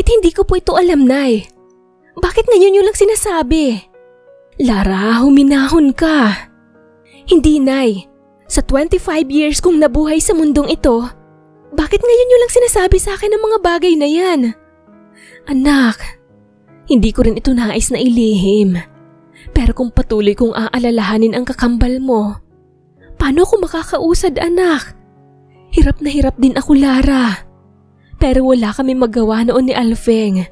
Bakit hindi ko po ito alam, Nay? Bakit ngayon yun lang sinasabi? Lara, huminahon ka. Hindi, Nay. Sa 25 years kong nabuhay sa mundong ito, bakit ngayon nyo lang sinasabi sa akin ang mga bagay na yan? Anak, hindi ko rin ito nais na ilihim. Pero kung patuloy kong aalalahanin ang kakambal mo, paano ako makakausad, anak? Hirap na hirap din ako, Lara. Pero wala kami magawa noon ni Alfeng.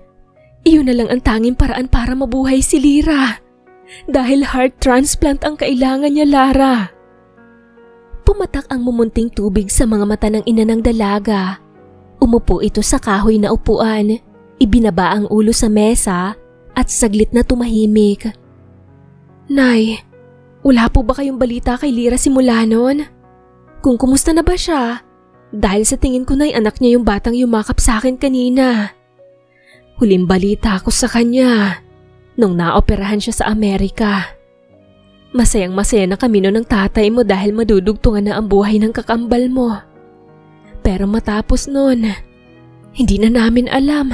Iyon na lang ang tanging paraan para mabuhay si Lira. Dahil heart transplant ang kailangan niya, Lara. Pumatak ang mumunting tubig sa mga mata ng ina ng dalaga. Umupo ito sa kahoy na upuan, ibinaba ang ulo sa mesa at saglit na tumahimik. Nay, wala po ba kayong balita kay Lira simula noon? Kung kumusta na ba siya? Dahil sa tingin ko na'y anak niya yung batang yumakap sa akin kanina. Huling balita ko sa kanya nung naoperahan siya sa Amerika. Masayang-masaya na kami noon ng tatay mo dahil madudugtungan na ang buhay ng kakambal mo. Pero matapos noon, hindi na namin alam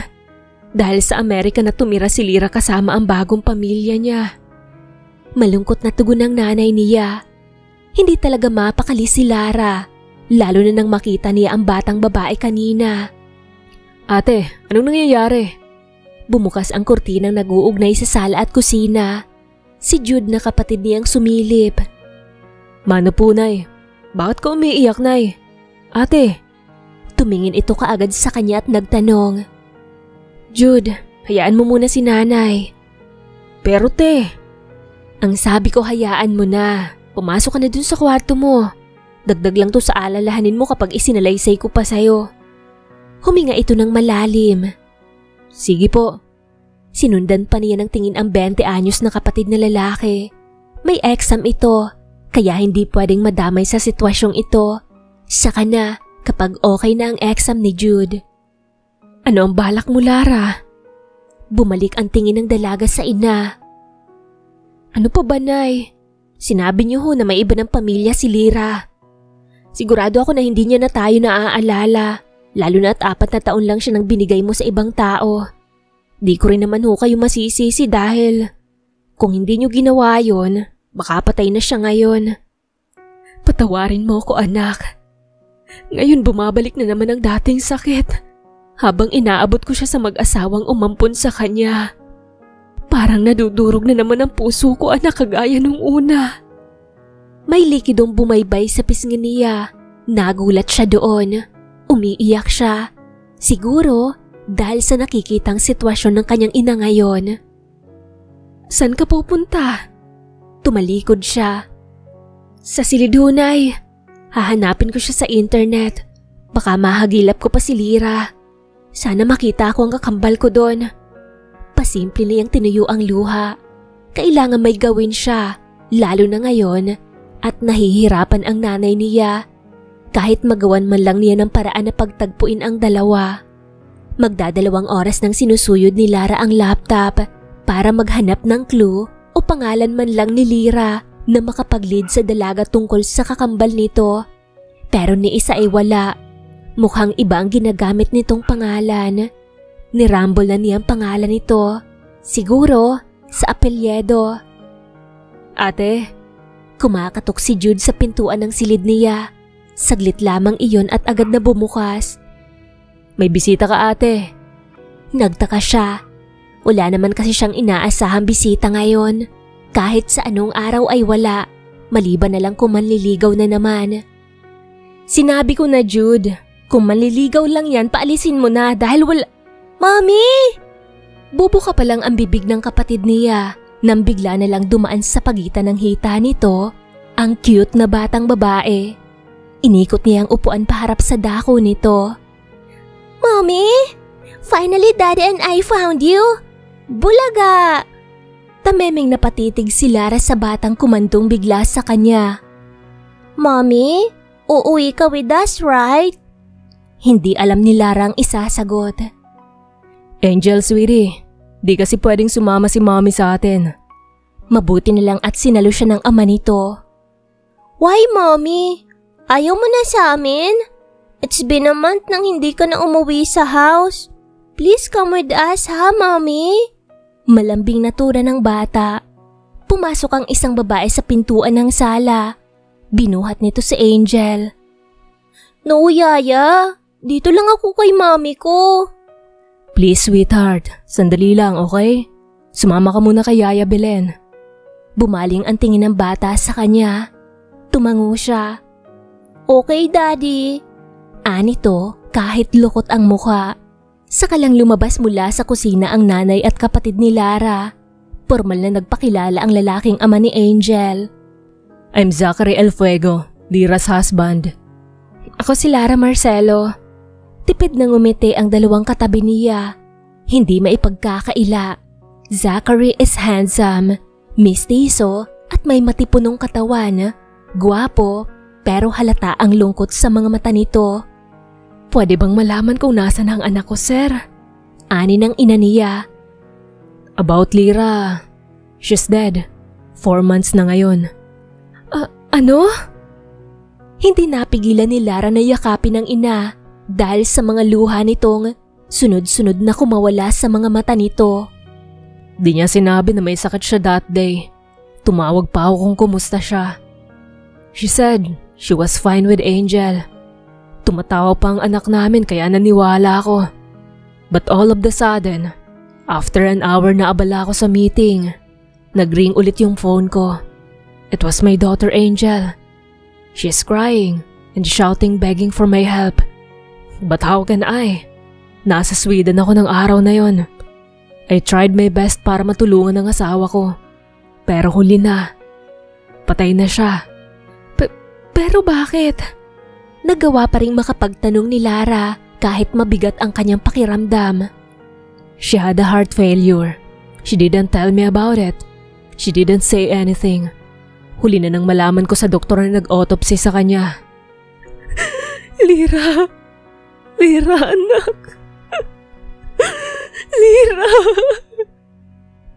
dahil sa Amerika na tumira si Lira kasama ang bagong pamilya niya. Malungkot na tugon ng nanay niya. Hindi talaga mapakali si Lara. Lalo na nang makita niya ang batang babae kanina. Ate, anong nangyayari? Bumukas ang kurtinang nag-uugnay sa sala at kusina. Si Jude na kapatid niyang sumilip. Mano po, Nay? Bakit ka umiiyak, Nay? Ate. Tumingin ito kaagad sa kanya at nagtanong. Jude, hayaan mo muna si nanay. Pero te. Ang sabi ko hayaan mo na. Pumasok ka na dun sa kwarto mo. Dagdag lang to sa alalahanin mo kapag isinalaysay ko pa sa'yo. Huminga ito ng malalim. Sige po. Sinundan pa niya ng tingin ang 20 anyos na kapatid na lalaki. May exam ito, kaya hindi pwedeng madamay sa sitwasyong ito. Saka na kapag okay na ang exam ni Jude. Ano ang balak mo, Lara? Bumalik ang tingin ng dalaga sa ina. Ano pa ba, Nay? Sinabi niyo ho na may iba ng pamilya si Lira. Sigurado ako na hindi niya na tayo naaalala, lalo na at 4 na taon lang siya nang binigay mo sa ibang tao. Di ko rin naman ho kayo masisisi dahil kung hindi niyo ginawa yon, baka patay na siya ngayon. Patawarin mo ako, anak. Ngayon bumabalik na naman ang dating sakit habang inaabot ko siya sa mag-asawang umampun sa kanya. Parang nadudurog na naman ang puso ko, anak, kagaya nung una. May likidong bumaybay sa pisngi niya. Nagulat siya doon. Umiiyak siya. Siguro dahil sa nakikitang sitwasyon ng kanyang ina ngayon. Saan ka pupunta? Tumalikod siya. Sa Silidunay. Hahanapin ko siya sa internet. Baka mahagilap ko pa si Lira. Sana makita ko ang kakambal ko doon. Pasimple niyang tinuyo ang luha. Kailangan may gawin siya, lalo na ngayon. At nahihirapan ang nanay niya. Kahit magawan man lang niya ng paraan na pagtagpuin ang dalawa. Magdadalawang oras nang sinusuyod ni Lara ang laptop para maghanap ng clue o pangalan man lang ni Lira na makapag-lead sa dalaga tungkol sa kakambal nito. Pero ni isa ay wala. Mukhang iba ang ginagamit nitong pangalan. Nirambol na niya ang pangalan nito. Siguro sa apelyedo. Ate. Kumakatok si Jude sa pintuan ng silid niya. Saglit lamang iyon at agad na bumukas. May bisita ka, ate. Nagtaka siya. Wala naman kasi siyang inaasahang bisita ngayon. Kahit sa anong araw ay wala. Maliban na lang kung manliligaw na naman. Sinabi ko na, Jude. Kung manliligaw lang yan, paalisin mo na dahil wala... Mommy! Bubuka pa lang ang bibig ng kapatid niya. Nang bigla na lang dumaan sa pagitan ng hita nito, ang cute na batang babae. Inikot niya ang upuan paharap sa dako nito. Mommy! Finally, Daddy and I found you! Bulaga! Tamemeng napatitig si Lara sa batang kumandong bigla sa kanya. Mommy, uuwi ka with us, right? Hindi alam ni Lara ang isasagot. Angel, sweetie. Di kasi pwedeng sumama si Mommy sa atin. Mabuti na lang at sinalo siya ng ama nito. Why, Mommy? Ayaw mo na sa amin? It's been a month nang hindi ka na umuwi sa house. Please come with us ha, Mommy? Malambing na tura ng bata. Pumasok ang isang babae sa pintuan ng sala. Binuhat nito si Angel. No, Yaya. Dito lang ako kay Mommy ko. Please, sweetheart. Sandali lang, okay? Sumama ka muna kay Yaya Belen. Bumaling ang tingin ng bata sa kanya. Tumango siya. Okay, Daddy. Anito kahit lukot ang mukha. Saka lang lumabas mula sa kusina ang nanay at kapatid ni Lara. Formal na nagpakilala ang lalaking ama ni Angel. I'm Zachary El Fuego, Lira's husband. Ako si Lara Marcelo. Tipid na ngumiti ang dalawang katabi niya. Hindi maipagkakaila. Zachary is handsome, mistiso at may matipunong katawan. Guwapo pero halata ang lungkot sa mga mata nito. Pwede bang malaman kung nasan ang anak ko, sir? Ani ng ina niya. About Lira, she's dead. 4 months na ngayon. Ano? Hindi napigilan ni Lara na yakapin ng ina dahil sa mga luha nitong sunod-sunod na kumawala sa mga mata nito. Di niya sinabi na may sakit siya that day. Tumawag pa ako kung kumusta siya. She said she was fine with Angel. Tumatawa pa ang anak namin kaya naniwala ako. But all of the sudden, after an hour na abala ako sa meeting, nag-ring ulit yung phone ko. It was my daughter Angel. She's crying and shouting begging for my help. But how can I? Nasa Sweden ako ng araw na yon. I tried my best para matulungan ang asawa ko. Pero huli na. Patay na siya. Pero bakit? Nagawa pa rin makapagtanong ni Lara kahit mabigat ang kanyang pakiramdam. She had a heart failure. She didn't tell me about it. She didn't say anything. Huli na nang malaman ko sa doktor na nag-autopsy sa kanya. Lira. Lira, anak. Lira.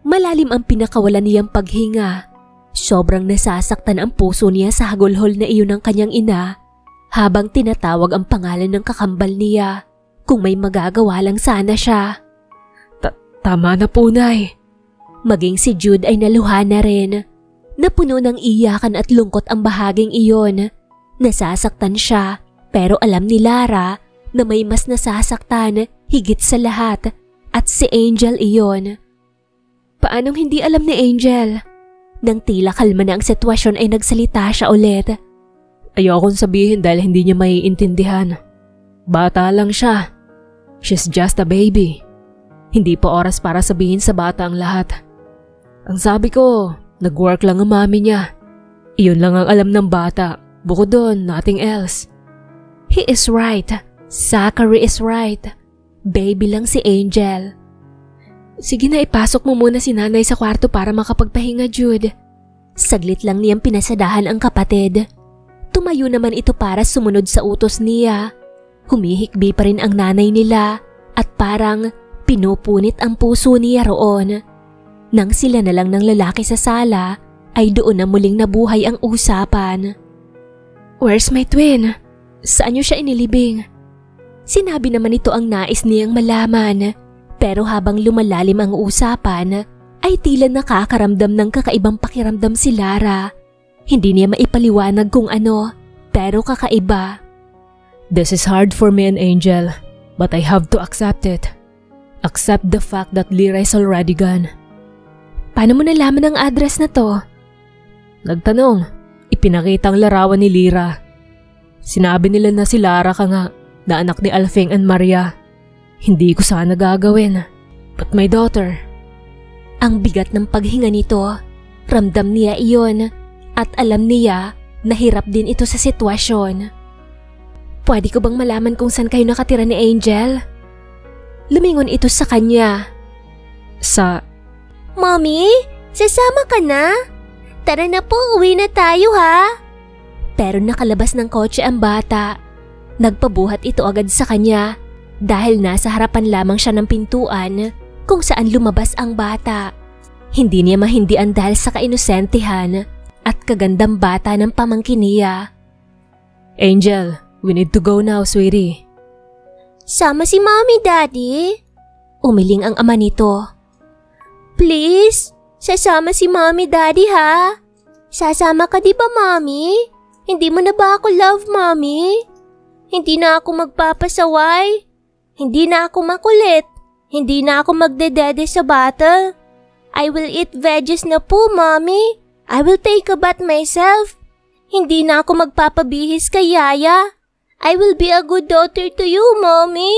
Malalim ang pinakawalan niyang paghinga. Sobrang nasasaktan ang puso niya sa hagulhol na iyon ng kanyang ina habang tinatawag ang pangalan ng kakambal niya. Kung may magagawa lang sana siya. Tama na po, Nay. Maging si Jude ay naluha na rin. Napuno ng iyakan at lungkot ang bahaging iyon. Nasasaktan siya pero alam ni Lara na may mas nasasaktan higit sa lahat at si Angel iyon. Paanong hindi alam ni Angel? Nang tila kalma na ang sitwasyon ay nagsalita siya ulit. Ayokong sabihin dahil hindi niya maiintindihan. Bata lang siya. She's just a baby. Hindi pa oras para sabihin sa bata ang lahat. Ang sabi ko, nag-work lang ang mami niya. Iyon lang ang alam ng bata. Bukod doon, nothing else. He is right. Zachary is right. Baby lang si Angel. Sige na, ipasok mo muna si nanay sa kwarto para makapagpahinga, Jude. Saglit lang niyang pinasadahan ang kapatid. Tumayo naman ito para sumunod sa utos niya. Humihikbi pa rin ang nanay nila at parang pinupunit ang puso niya roon. Nang sila na lang ng lalaki sa sala, ay doon na muling nabuhay ang usapan. Where's my twin? Saan niyo siya inilibing? Sinabi naman ito ang nais niyang malaman, pero habang lumalalim ang usapan, ay tila nakakaramdam ng kakaibang pakiramdam si Lara. Hindi niya maipaliwanag kung ano, pero kakaiba. This is hard for me and Angel, but I have to accept it. Accept the fact that Lira is already gone. Paano mo nalaman ang address na to? Nagtanong, ipinakita ang larawan ni Lira. Sinabi nila na si Lara ka nga, na anak ni Alfing and Maria. Hindi ko sana gagawin, but my daughter. Ang bigat ng paghinga nito, ramdam niya iyon at alam niya na hirap din ito sa sitwasyon. Pwede ko bang malaman kung saan kayo nakatira ni Angel? Lumingon ito sa kanya. Mommy, sasama ka na? Tara na po, uwi na tayo ha. Pero nakalabas ng kotse ang bata. Nagpabuhat ito agad sa kanya dahil nasa harapan lamang siya ng pintuan kung saan lumabas ang bata. Hindi niya mahindian dahil sa kainosentihan at kagandang bata ng pamangkin niya. Angel, we need to go now, sweetie. Sama si Mommy, Daddy. Umiling ang ama nito. Please, sasama si Mommy Daddy ha? Sasama ka di ba Mommy? Hindi mo na ba ako love Mommy? Hindi na ako magpapasaway? Hindi na ako makulit? Hindi na ako magdedede sa bottle? I will eat veggies na po Mommy. I will take a bath myself. Hindi na ako magpapabihis kay Yaya. I will be a good daughter to you Mommy.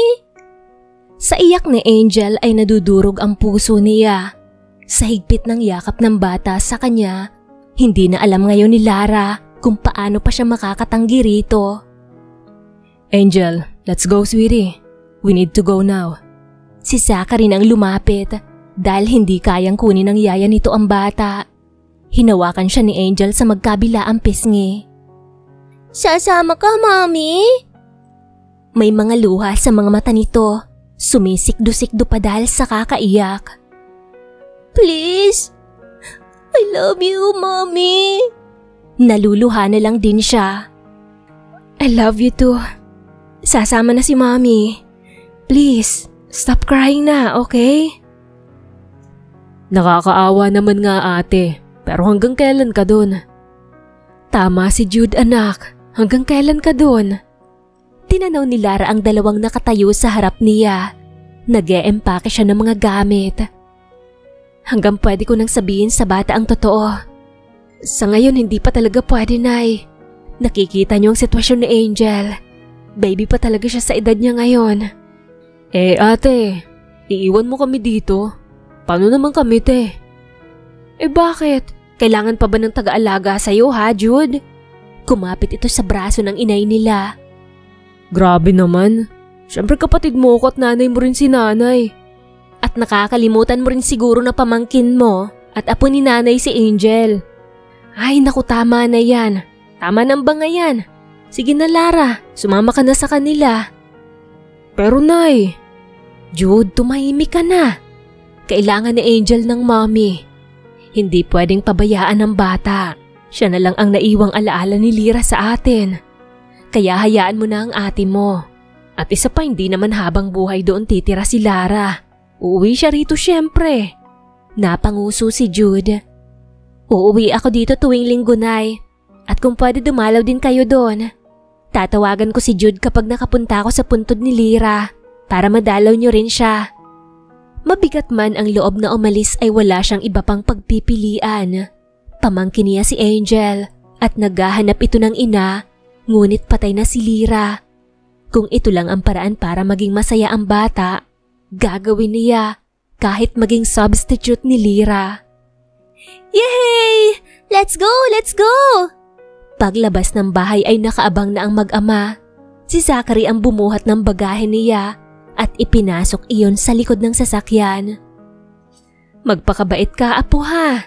Sa iyak ni Angel ay nadudurog ang puso niya. Sa higpit ng yakap ng bata sa kanya, hindi na alam ngayon ni Lara kung paano pa siya makakatanggi rito. Angel, let's go sweetie. We need to go now. Si Zachary nang lumapit dahil hindi kayang kunin ng yaya nito ang bata. Hinawakan siya ni Angel sa magkabilaang pisngi. Sasama ka, Mommy? May mga luha sa mga mata nito. Sumisikdo-sikdo pa dahil sa kakaiyak. Please, I love you, Mommy. Naluluha na lang din siya. I love you too. Sasama na si Mommy. Please, stop crying na, okay? Nakakaawa naman nga ate, pero hanggang kailan ka dun? Tama si Jude anak, hanggang kailan ka dun? Tinanaw ni Lara ang dalawang nakatayo sa harap niya. Nag-e-empake siya ng mga gamit. Hanggang pwede ko nang sabihin sa bata ang totoo. Sa ngayon hindi pa talaga pwede, Nay. Nakikita niyo ang sitwasyon ni Angel. Baby pa talaga siya sa edad niya ngayon. Eh ate, iiwan mo kami dito? Paano naman kami te? Eh bakit? Kailangan pa ba ng taga-alaga sa'yo ha, Jude? Kumapit ito sa braso ng inay nila. Grabe naman. Siyempre kapatid mo ko at nanay mo rin si nanay. At nakakalimutan mo rin siguro na pamangkin mo at apo ni nanay si Angel. Ay naku, tama na yan. Tama nang ba nga yan? Sige na Lara, sumama ka na sa kanila. Pero Nay, Jude, tumahimik ka na. Kailangan ni Angel ng mommy. Hindi pwedeng pabayaan ng bata. Siya na lang ang naiwang alaala ni Lyra sa atin. Kaya hayaan mo na ang ate mo. At isa pa, hindi naman habang buhay doon titira si Lara. Uuwi siya rito syempre. Napanguso si Jude. Uuwi ako dito tuwing linggo, Nay. At kung pwede dumalaw din kayo doon. Tatawagan ko si Jude kapag nakapunta ako sa puntod ni Lyra para madalaw niyo rin siya. Mabigat man ang loob na umalis ay wala siyang iba pang pagpipilian. Pamangkin niya si Angel at naghahanap ito ng ina, ngunit patay na si Lyra. Kung ito lang ang paraan para maging masaya ang bata, gagawin niya kahit maging substitute ni Lyra. Yay! Let's go! Let's go! Paglabas ng bahay ay nakaabang na ang mag-ama. Si Zachary ang bumuhat ng bagahe niya at ipinasok iyon sa likod ng sasakyan. Magpakabait ka, apo ha?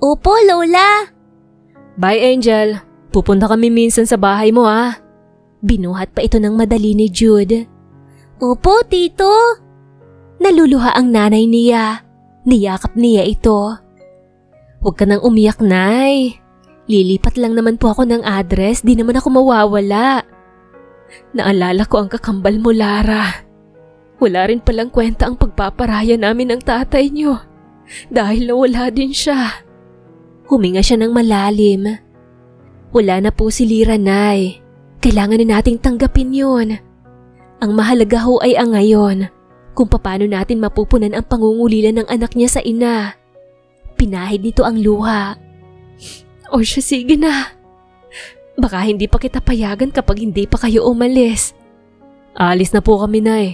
Opo, Lola. Bye, Angel. Pupunta kami minsan sa bahay mo ha. Binuhat pa ito ng madali ni Jude. Opo, tito. Naluluha ang nanay niya. Niyakap niya ito. Huwag ka nang umiyak, Nay. Lilipat lang naman po ako ng address, di naman ako mawawala. Naalala ko ang kakambal mo, Lara. Wala rin palang kwenta ang pagpaparaya namin ng tatay niyo dahil nawala din siya. Huminga siya ng malalim. Wala na po si Lyra, Nay. Kailangan na nating tanggapin yun. Ang mahalaga ho ay ang ngayon, kung paano natin mapupunan ang pangungulilan ng anak niya sa ina. Pinahid nito ang luha. O siya, sige na. Baka hindi pa kita payagan kapag hindi pa kayo umalis. Alis na po kami, Nay.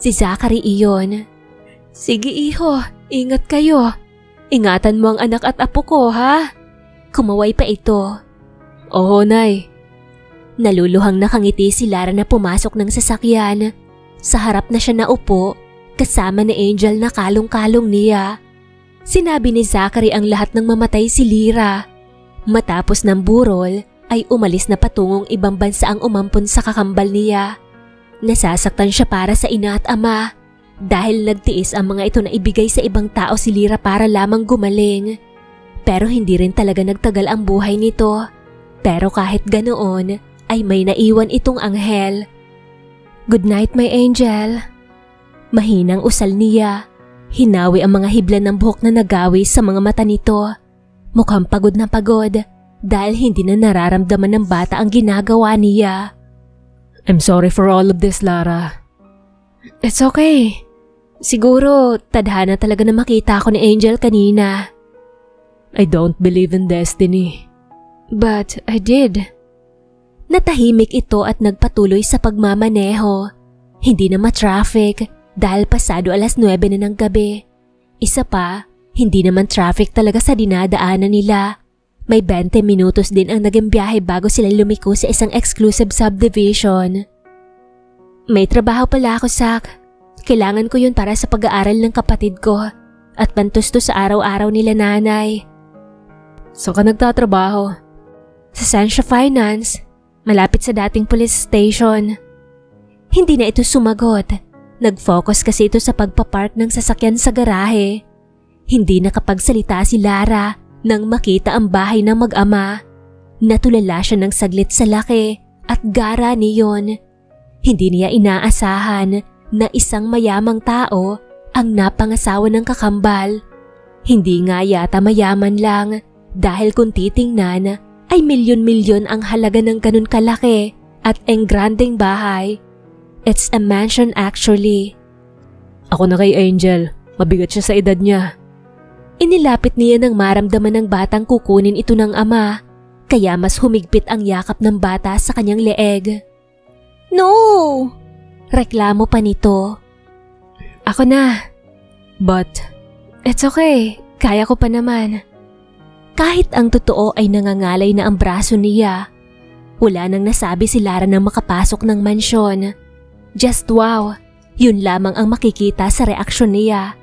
Si Zachary iyon. Sige iho, ingat kayo. Ingatan mo ang anak at apo ko ha. Kumaway pa ito. Oo, Nay. Naluluhang nakangiti si Lara na pumasok ng sasakyan. Sa harap na siya naupo, kasama ni Angel na kalong-kalong niya. Sinabi ni Zachary ang lahat ng mamatay si Lyra. Matapos ng burol, ay umalis na patungong ibang bansa ang umampon sa kakambal niya. Nasasaktan siya para sa ina at ama dahil nagtiis ang mga ito na ibigay sa ibang tao si Lyra para lamang gumaling. Pero hindi rin talaga nagtagal ang buhay nito. Pero kahit ganoon, ay may naiwan itong anghel. Good night, my angel. Mahinang usal niya. Hinawi ang mga hibla ng buhok na nagawi sa mga mata nito. Mukhang pagod na pagod dahil hindi na nararamdaman ng bata ang ginagawa niya. I'm sorry for all of this, Lara. It's okay. Siguro tadhana talaga na makita ako ni Angel kanina. I don't believe in destiny. But I did. Natahimik ito at nagpatuloy sa pagmamaneho. Hindi na ma-traffic dahil pasado 9:00 na ng gabi. Isa pa, hindi naman traffic talaga sa dinadaanan nila. May 20 minutos din ang naging biyahe bago sila lumiko sa isang exclusive subdivision. May trabaho pala ako, Zach. Kailangan ko yun para sa pag-aaral ng kapatid ko at pantusto sa araw-araw nila nanay. Saan ka nagtatrabaho? Sa Sancha Finance, malapit sa dating police station. Hindi na ito sumagot. Nag-focus kasi ito sa pagpapark ng sasakyan sa garahe. Hindi nakapagsalita si Lara nang makita ang bahay ng mag-ama. Natulala siya ng saglit sa laki at gara niyon. Hindi niya inaasahan na isang mayamang tao ang napangasawa ng kakambal. Hindi nga yata mayaman lang dahil kung titingnan ay milyon-milyon ang halaga ng ganun kalaki at engrandeng bahay. It's a mansion actually. Ako na kay Angel. Mabigat siya sa edad niya. Inilapit niya nang maramdaman ng batang kukunin ito ng ama, kaya mas humigpit ang yakap ng bata sa kanyang leeg. No! Reklamo pa nito. Ako na. But, it's okay. Kaya ko pa naman. Kahit ang totoo ay nangangalay na ang braso niya, wala nang nasabi si Lara nang makapasok ng mansyon. Just wow, yun lamang ang makikita sa reaksyon niya.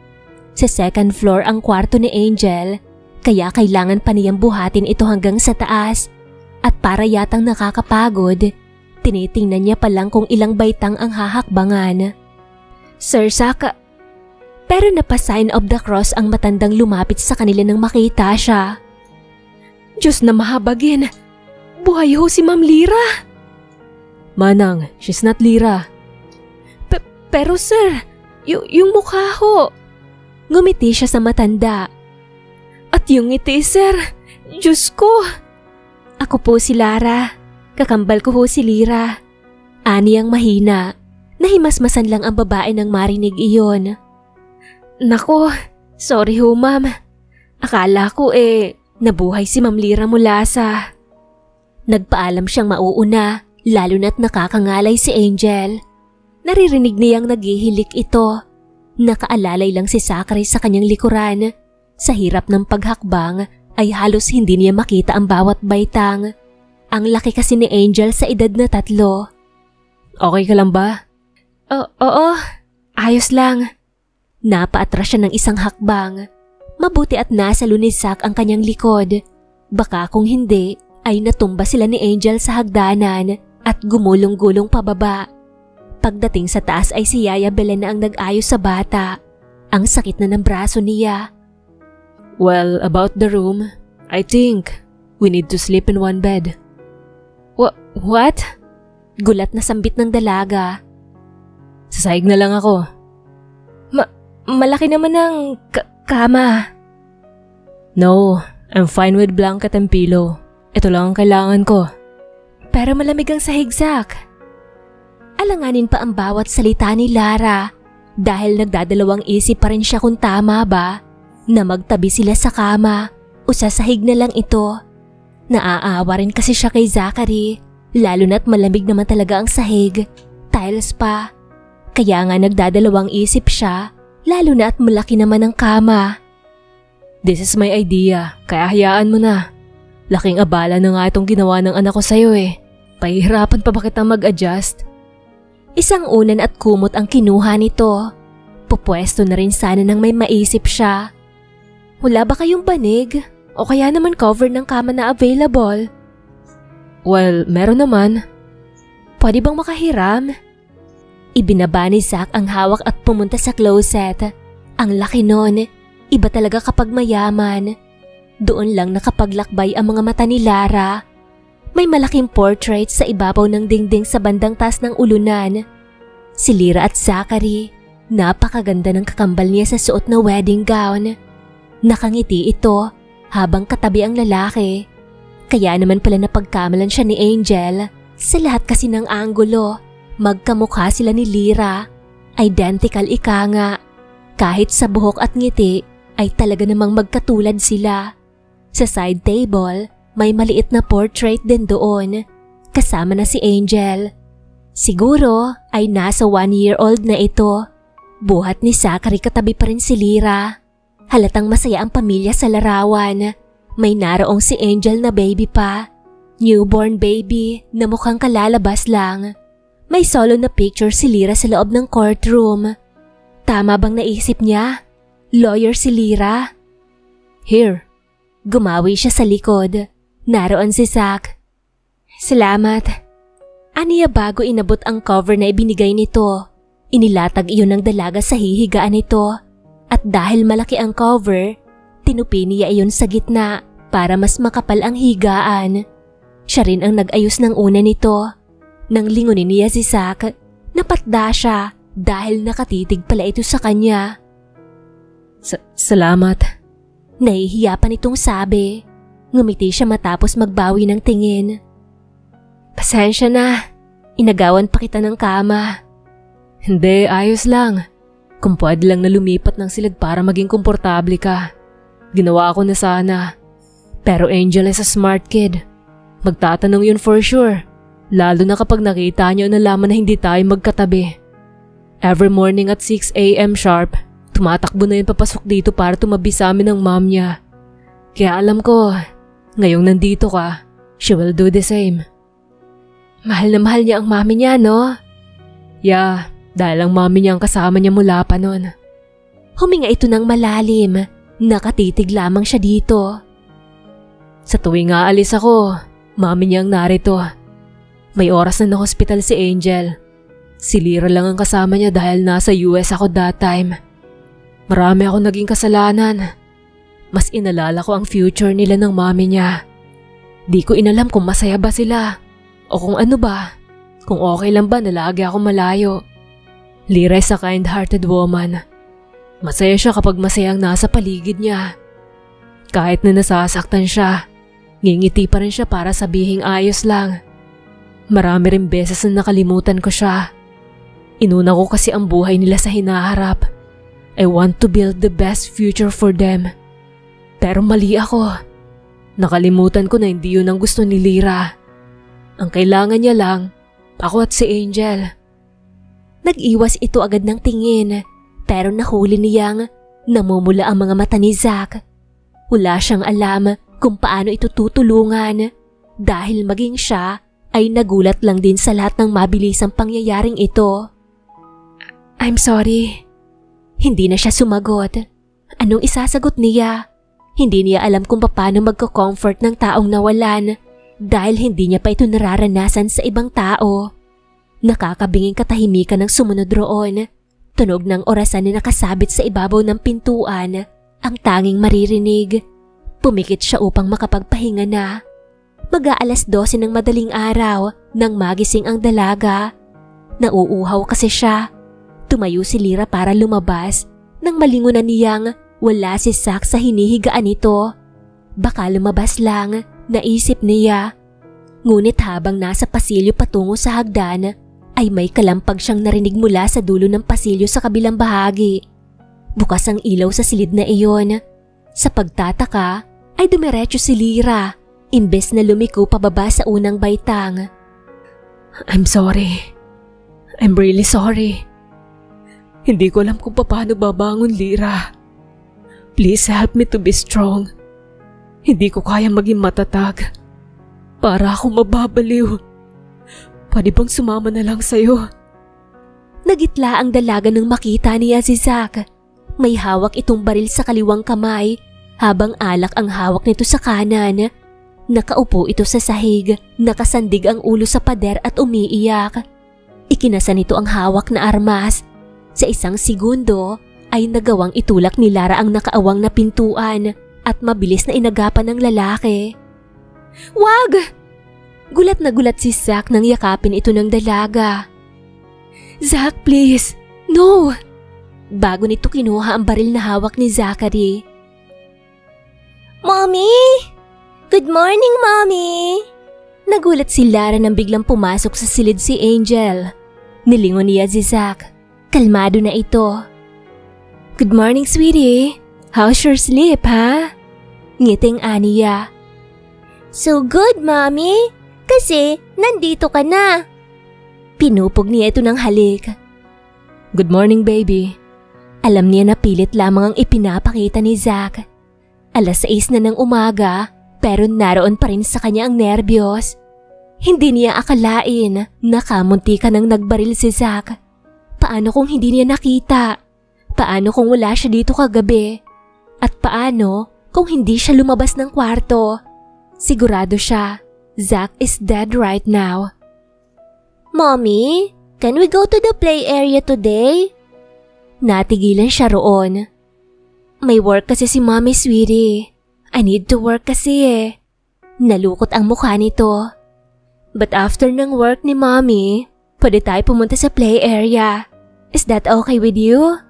Sa second floor ang kwarto ni Angel, kaya kailangan pa niyang buhatin ito hanggang sa taas. At para yatang nakakapagod, tinitingnan niya pa lang kung ilang baitang ang hahakbangan. Sir Saka, pero napa-sign of the cross ang matandang lumapit sa kanila nang makita siya. Diyos na mahabagin, buhay ho si Ma'am Lira. Manang, she's not Lira. Pero sir, yung mukha ho. Ngumiti siya sa matanda. At yung ngiti, sir, Diyos ko. Ako po si Lara. Kakambal ko ho si Lira. Ani ang mahina. Nahimasmasan lang ang babae nang marinig iyon. Nako, sorry ho ma'am. Akala ko nabuhay si Ma'am Lira mula sa... Nagpaalam siyang mauuna, lalo na't nakakangalay si Angel. Naririnig niyang naghihilik ito. Nakaalalay lang si Zachary sa kanyang likuran. Sa hirap ng paghakbang ay halos hindi niya makita ang bawat baitang. Ang laki kasi ni Angel sa edad na 3. Okay ka lang ba? Oo, ayos lang. Napaatras siya ng isang hakbang. Mabuti at nasa lunisak ang kanyang likod. Baka kung hindi ay natumba sila ni Angel sa hagdanan at gumulong-gulong pababa. Pagdating sa taas ay si Yaya Belen na ang nag-ayos sa bata. Ang sakit na ng braso niya. Well, about the room, I think we need to sleep in one bed. What? Gulat na sambit ng dalaga. Sasahig na lang ako. Malaki naman ang kama. No, I'm fine with blanket and pillow. Ito lang ang kailangan ko. Pero malamig ang sahig, Zach. Alanganin pa ang bawat salita ni Lara dahil nagdadalawang isip pa rin siya kung tama ba na magtabi sila sa kama o sasahig na lang ito. Naaawa rin kasi siya kay Zachary, lalo na't malamig naman talaga ang sahig, tiles pa. Kaya nga nagdadalawang isip siya, lalo na at malaki naman ang kama. This is my idea, kaya hayaan mo na. Laking abala na nga itong ginawa ng anak ko sa'yo Pahihirapan pa ba kitang mag-adjust? Isang unan at kumot ang kinuha nito. Pupwesto na rin sana nang may maisip siya. Wala ba kayong banig? O kaya naman cover ng kama na available? Well, meron naman. Pwede bang makahiram? Ibinaba ni Zach ang hawak at pumunta sa closet. Ang laki nun, iba talaga kapag mayaman. Doon lang nakapaglakbay ang mga mata ni Lara. May malaking portrait sa ibabaw ng dingding sa bandang taas ng ulunan. Si Lira at Zachary, Napakaganda ng kakambal niya sa suot na wedding gown. Nakangiti ito habang katabi ang lalaki. Kaya naman pala napagkamalan siya ni Angel. Sa lahat kasi ng anggulo, magkamukha sila ni Lyra. Identical ika nga. Kahit sa buhok at ngiti ay talaga namang magkatulad sila. Sa side table, may maliit na portrait din doon. Kasama na si Angel. Siguro ay nasa 1-year-old na ito. Buhat ni Zachary katabi pa rin si Lyra. Halatang masaya ang pamilya sa larawan. May naroong si Angel na baby pa. Newborn baby na mukhang kalalabas lang. May solo na picture si Lyra sa loob ng courtroom. Tama bang naisip niya? Lawyer si Lyra? Here. Gumawi siya sa likod. Naroon si Zach. Salamat. Aniya bago inabot ang cover na ibinigay nito. Inilatag iyon ng dalaga sa hihigaan nito at dahil malaki ang cover, tinupi niya iyon sa gitna para mas makapal ang higaan. Siya rin ang nag-ayos ng una nito. Nang lingunin niya si Zach, napatda siya dahil nakatitig pala ito sa kanya. Salamat. Nahihiya pa nitong sabi. Ngumiti siya matapos magbawi ng tingin. Pasensya na, inagawan pa kita ng kama. Hindi, ayos lang. Kung pwede lang na lumipat ng silid para maging komportable ka. Ginawa ko na sana. Pero Angel is a smart kid. Magtatanong yun for sure. Lalo na kapag nakita niyo na nalaman na hindi tayo magkatabi. Every morning at 6 a.m. sharp, tumatakbo na yun papasok dito para tumabi sa amin ng mom niya. Kaya alam ko, ngayong nandito ka, she will do the same. Mahal na mahal niya ang mami niya, no? Yeah. Dahil ang mami niya ang kasama niya mula pa nun. Huminga ito ng malalim. Nakatitig lamang siya dito. Sa tuwing aalis ako, mami niya ang narito. May oras na na-hospital si Angel. Si Lyra lang ang kasama niya dahil nasa US ako that time. Marami ako naging kasalanan. Mas inalala ko ang future nila ng mami niya. Di ko inalam kung masaya ba sila o kung ano ba. Kung okay lang ba na lagi ako malayo. Lyra is a kind-hearted woman. Masaya siya kapag masayang nasa paligid niya. Kahit na nasasaktan siya, ngingiti pa rin siya para sabihing ayos lang. Marami rin beses na nakalimutan ko siya. Inuna ko kasi ang buhay nila sa hinaharap. I want to build the best future for them. Pero mali ako. Nakalimutan ko na hindi yun ang gusto ni Lyra. Ang kailangan niya lang, ako at si Angel. Nag-iwas ito agad ng tingin pero nahuli niyang namumula ang mga mata ni Zach. Wala siyang alam kung paano ito tutulungan dahil maging siya ay nagulat lang din sa lahat ng mabilisang pangyayaring ito. I'm sorry. Hindi na siya sumagot. Anong isasagot niya? Hindi niya alam kung paano magko-comfort ng taong nawalan dahil hindi niya pa ito nararanasan sa ibang tao. Nakakabinging katahimikan ng sumunod roon. Tunog ng orasan na nakasabit sa ibabaw ng pintuan ang tanging maririnig. Pumikit siya upang makapagpahinga na. Mag-aalas 12 ng madaling araw nang magising ang dalaga. Nauuhaw kasi siya. Tumayo si Lyra para lumabas nang malingunan niyang wala si Zach sa hinihigaan nito. Baka lumabas lang, naisip niya. Ngunit habang nasa pasilyo patungo sa hagdan, ay may kalampag siyang narinig mula sa dulo ng pasilyo sa kabilang bahagi. Bukas ang ilaw sa silid na iyon. Sa pagtataka, ay dumiretso si Lyra, imbes na lumiko pababa sa unang baitang. I'm sorry. I'm really sorry. Hindi ko alam kung paano babangon, Lyra. Please help me to be strong. Hindi ko kaya maging matatag. Para akong mababaliw. Pwede bang sumama na lang sa'yo? Nagitla ang dalaga nang makita niya si Zach. May hawak itong baril sa kaliwang kamay habang alak ang hawak nito sa kanan. Nakaupo ito sa sahig, nakasandig ang ulo sa pader at umiiyak. Ikinasa nito ang hawak na armas. Sa isang segundo ay nagawang itulak ni Lara ang nakaawang na pintuan at mabilis na inagapan ng lalaki. Wag! Gulat na gulat si Zach nang yakapin ito ng dalaga. Zach, please! No! bago nito kinuha ang baril na hawak ni Zachary. Mommy! Good morning, Mommy! Nagulat si Lara nang biglang pumasok sa silid si Angel. Nilingon niya si Zach. Kalmado na ito. Good morning, sweetie. How's your sleep, ha? Ngiting aniya. So good, Mommy. Kasi nandito ka na. Pinupog niya ito ng halik. Good morning, baby. Alam niya na pilit lamang ang ipinapakita ni Zach. 6:00 na ng umaga pero naroon pa rin sa kanya ang nerbiyos. Hindi niya akalain na kamunti ka nang nagbaril si Zach. Paano kung hindi niya nakita? Paano kung wala siya dito kagabi? At paano kung hindi siya lumabas ng kwarto? Sigurado siya, Zach is dead right now. Mommy, can we go to the play area today? Natigilan siya roon. May work kasi si Mommy, sweetie. I need to work kasi eh. Nalukot ang mukha nito. But after ng work ni Mommy, pwede tayo pumunta sa play area. Is that okay with you?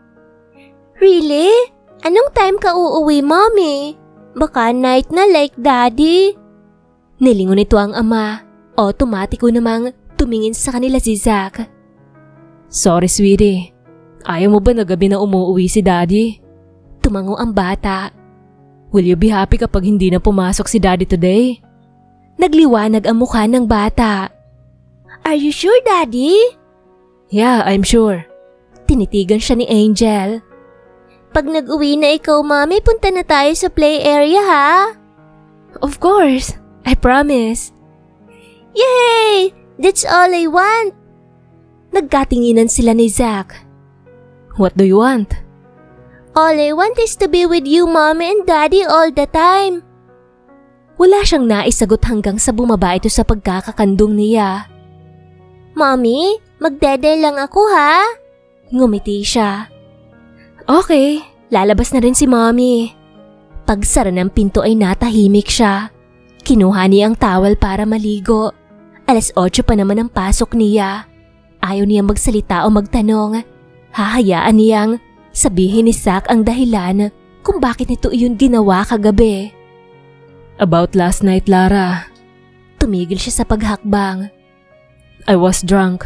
Really? Anong time ka uuwi, Mommy? Baka night na like Daddy. Nilingon nito ang ama. Automatiko namang tumingin sa kanila si Zach. Sorry, sweetie. Ayaw mo ba na gabi na umuwi si Daddy? Tumango ang bata. Will you be happy kapag hindi na pumasok si Daddy today? Nagliwanag ang mukha ng bata. Are you sure, Daddy? Yeah, I'm sure. Tinitigan siya ni Angel. Pag nag-uwi na ikaw, Mommy, punta na tayo sa play area, ha? Of course. I promise. Yay! That's all I want. Nagkatinginan sila ni Zach. What do you want? All I want is to be with you, Mommy and Daddy all the time. Wala siyang naisagot hanggang sa bumaba ito sa pagkakakandong niya. Mommy, magdede lang ako, ha? Ngumiti siya. Okay, lalabas na rin si Mommy. Pagsara ng pinto ay natahimik siya. Kinuha niya ang towel para maligo. 8:00 pa naman ang pasok niya. Ayaw niya magsalita o magtanong. Hahayaan niyang sabihin ni Zach ang dahilan kung bakit nito iyon ginawa kagabi. About last night, Lara. Tumigil siya sa paghakbang. I was drunk.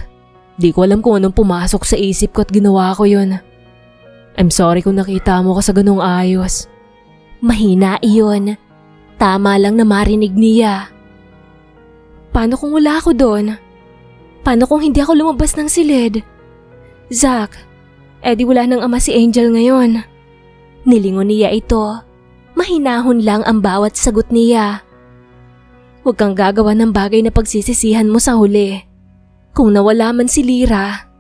Di ko alam kung anong pumasok sa isip ko at ginawa ko yun. I'm sorry kung nakita mo ka sa ganung ayos. Mahina iyon. Tama lang na marinig niya. Paano kung wala ako doon? Paano kung hindi ako lumabas ng silid? Zach, di wala nang ama si Angel ngayon. Nilingon niya ito. Mahinahon lang ang bawat sagot niya. Huwag kang gagawa ng bagay na pagsisisihan mo sa huli. Kung nawala man si Lyra,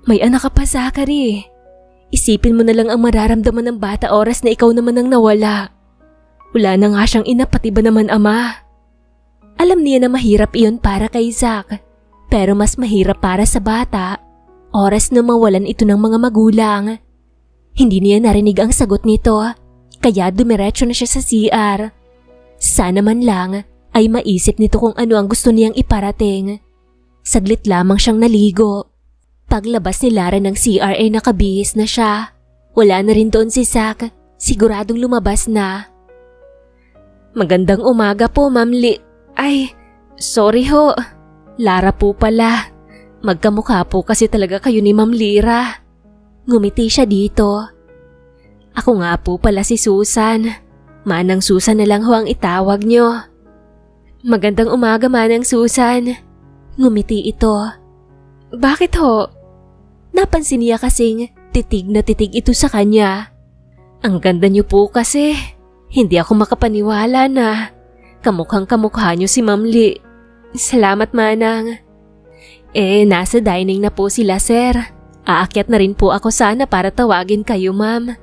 may anak ka pa, Zachary. Isipin mo na lang ang mararamdaman ng bata oras na ikaw naman ang nawala. Wala na nga siyang ina pati ba naman ama. Alam niya na mahirap iyon para kay Zach, pero mas mahirap para sa bata. Oras na mawalan ito ng mga magulang. Hindi niya narinig ang sagot nito, kaya dumiretso na siya sa CR. Sana man lang ay maisip nito kung ano ang gusto niyang iparating. Saglit lamang siyang naligo. Paglabas ni Lara ng CR ay nakabihis na siya. Wala na rin doon si Zach. Siguradong lumabas na. Magandang umaga po, Ma'am Ay, sorry ho. Lara po pala. Magkamukha po kasi talaga kayo ni Ma'am Lyra. Ngumiti siya dito. Ako nga po pala si Susan. Manang Susan na lang ho ang itawag nyo. Magandang umaga, Manang Susan. Ngumiti ito. Bakit ho? Napansin niya kasing titig na titig ito sa kanya. Ang ganda niyo po kasi. Hindi ako makapaniwala na kamukhang kamukha niyo si Ma'am Lee. Salamat, Manang. Nasa dining na po sila, sir. Aakyat na rin po ako sana para tawagin kayo, ma'am.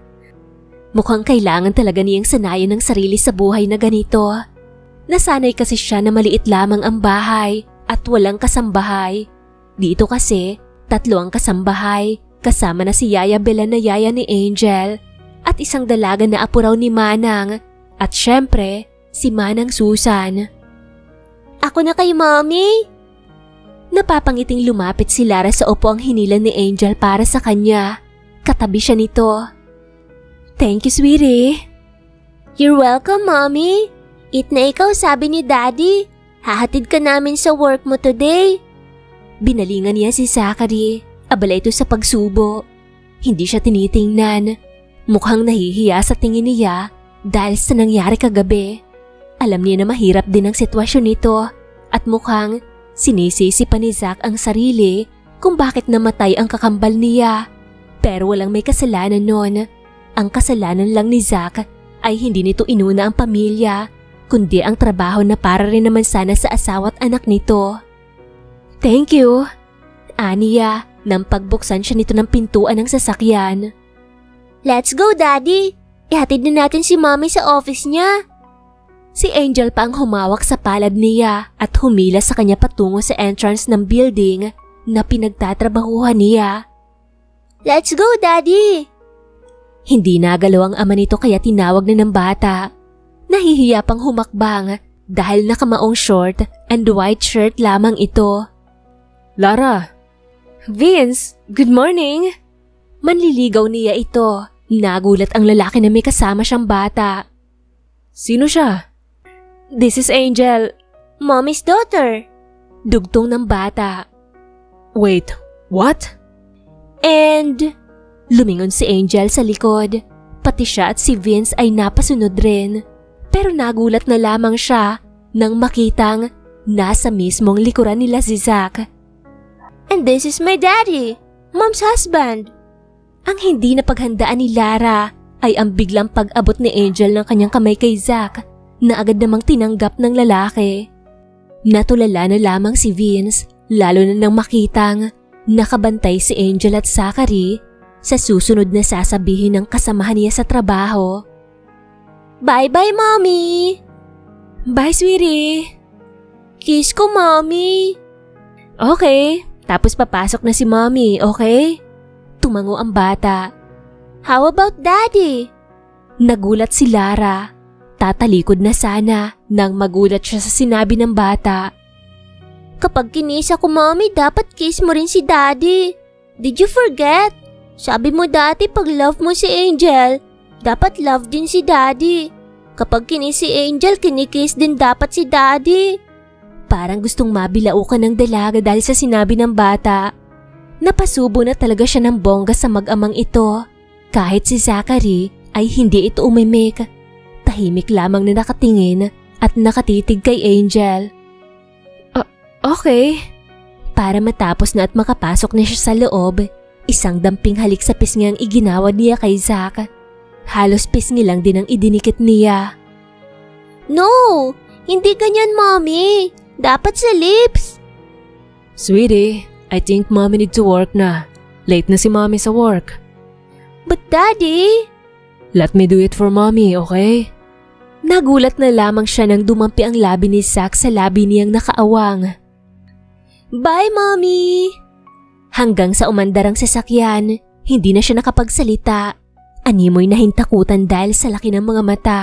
Mukhang kailangan talaga niyang sanayan ng sarili sa buhay na ganito. Nasanay kasi siya na maliit lamang ang bahay at walang kasambahay. Dito kasi, 3 ang kasambahay, kasama na si Yaya Bella na yaya ni Angel at isang dalaga na apo raw ni Manang at syempre, si Manang Susan. Ako na kay Mommy. Napapangiting lumapit si Lara sa upuang hinilan ni Angel para sa kanya. Katabi siya nito. Thank you, sweetie. You're welcome, Mommy. It na ikaw sabi ni Daddy. Hahatid ka namin sa work mo today. Binalingan niya si Zachary. Abala ito sa pagsubo. Hindi siya tinitingnan. Mukhang nahihiya sa tingin niya dahil sa nangyari kagabi. Alam niya na mahirap din ang sitwasyon nito at mukhang sinisisi pa ni Zach ang sarili kung bakit namatay ang kakambal niya. Pero walang may kasalanan nun. Ang kasalanan lang ni Zach ay hindi nito inuna ang pamilya, kundi ang trabaho na para rin naman sana sa asawa at anak nito. Thank you, aniya nang pagbuksan siya nito ng pintuan ng sasakyan. Let's go, Daddy. Ihatid na natin si Mommy sa office niya. Si Angel pa ang humawak sa palad niya at humila sa kanya patungo sa entrance ng building na pinagtatrabahuhan niya. Let's go, Daddy! Hindi nagalaw ang ama nito kaya tinawag na ng bata. Nahihiya pang humakbang dahil nakamaong short and white shirt lamang ito. Lara! Vince, good morning! Manliligaw niya ito. Nagulat ang lalaki na may kasama siyang bata. Sino siya? This is Angel. Mommy's daughter. Dugtong ng bata. Wait, what? And lumingon si Angel sa likod. Pati siya at si Vince ay napasunod rin. Pero nagulat na lamang siya nang makitang nasa mismong likuran nila si Zach. And this is my daddy, Mom's husband. Ang hindi napaghandaan ni Lara ay ang biglang pag-abot ni Angel ng kanyang kamay kay Zach na agad namang tinanggap ng lalaki. Natulala na lamang si Vince lalo na nang makitang nakabantay si Angel at Zachary sa susunod na sasabihin ng kasamahan niya sa trabaho. Bye-bye, Mommy! Bye, sweetie! Kiss ko, Mommy! Okay, tapos papasok na si Mommy, okay? Tumango ang bata. How about Daddy? Nagulat si Lara. Tatalikod na sana nang magulat siya sa sinabi ng bata. Kapag kinisa ko, Mommy, dapat kiss mo rin si Daddy. Did you forget? Sabi mo dati pag love mo si Angel, dapat love din si Daddy. Kapag kinis si Angel, kinikiss din dapat si Daddy. Parang gustong mabilaukan ng dalaga dahil sa sinabi ng bata. Napasubo na talaga siya ng bongga sa mag-amang ito. Kahit si Zachary ay hindi ito umimik. Tahimik lamang na nakatingin at nakatitig kay Angel. Okay. Para matapos na at makapasok na siya sa loob, isang damping halik sa pisngi ang iginawad niya kay Zach. Halos pisngi lang din ang idinikit niya. No! Hindi ganyan, Mommy! Dapat sa lips! Sweetie, I think Mommy need to work na. Late na si Mommy sa work. But Daddy... Let me do it for Mommy, okay? Nagulat na lamang siya nang dumampi ang labi ni Zach sa labi niyang nakaawang. Bye, Mommy! Hanggang sa umandar ang sasakyan, hindi na siya nakapagsalita. Animoy na hintakutan dahil sa laki ng mga mata.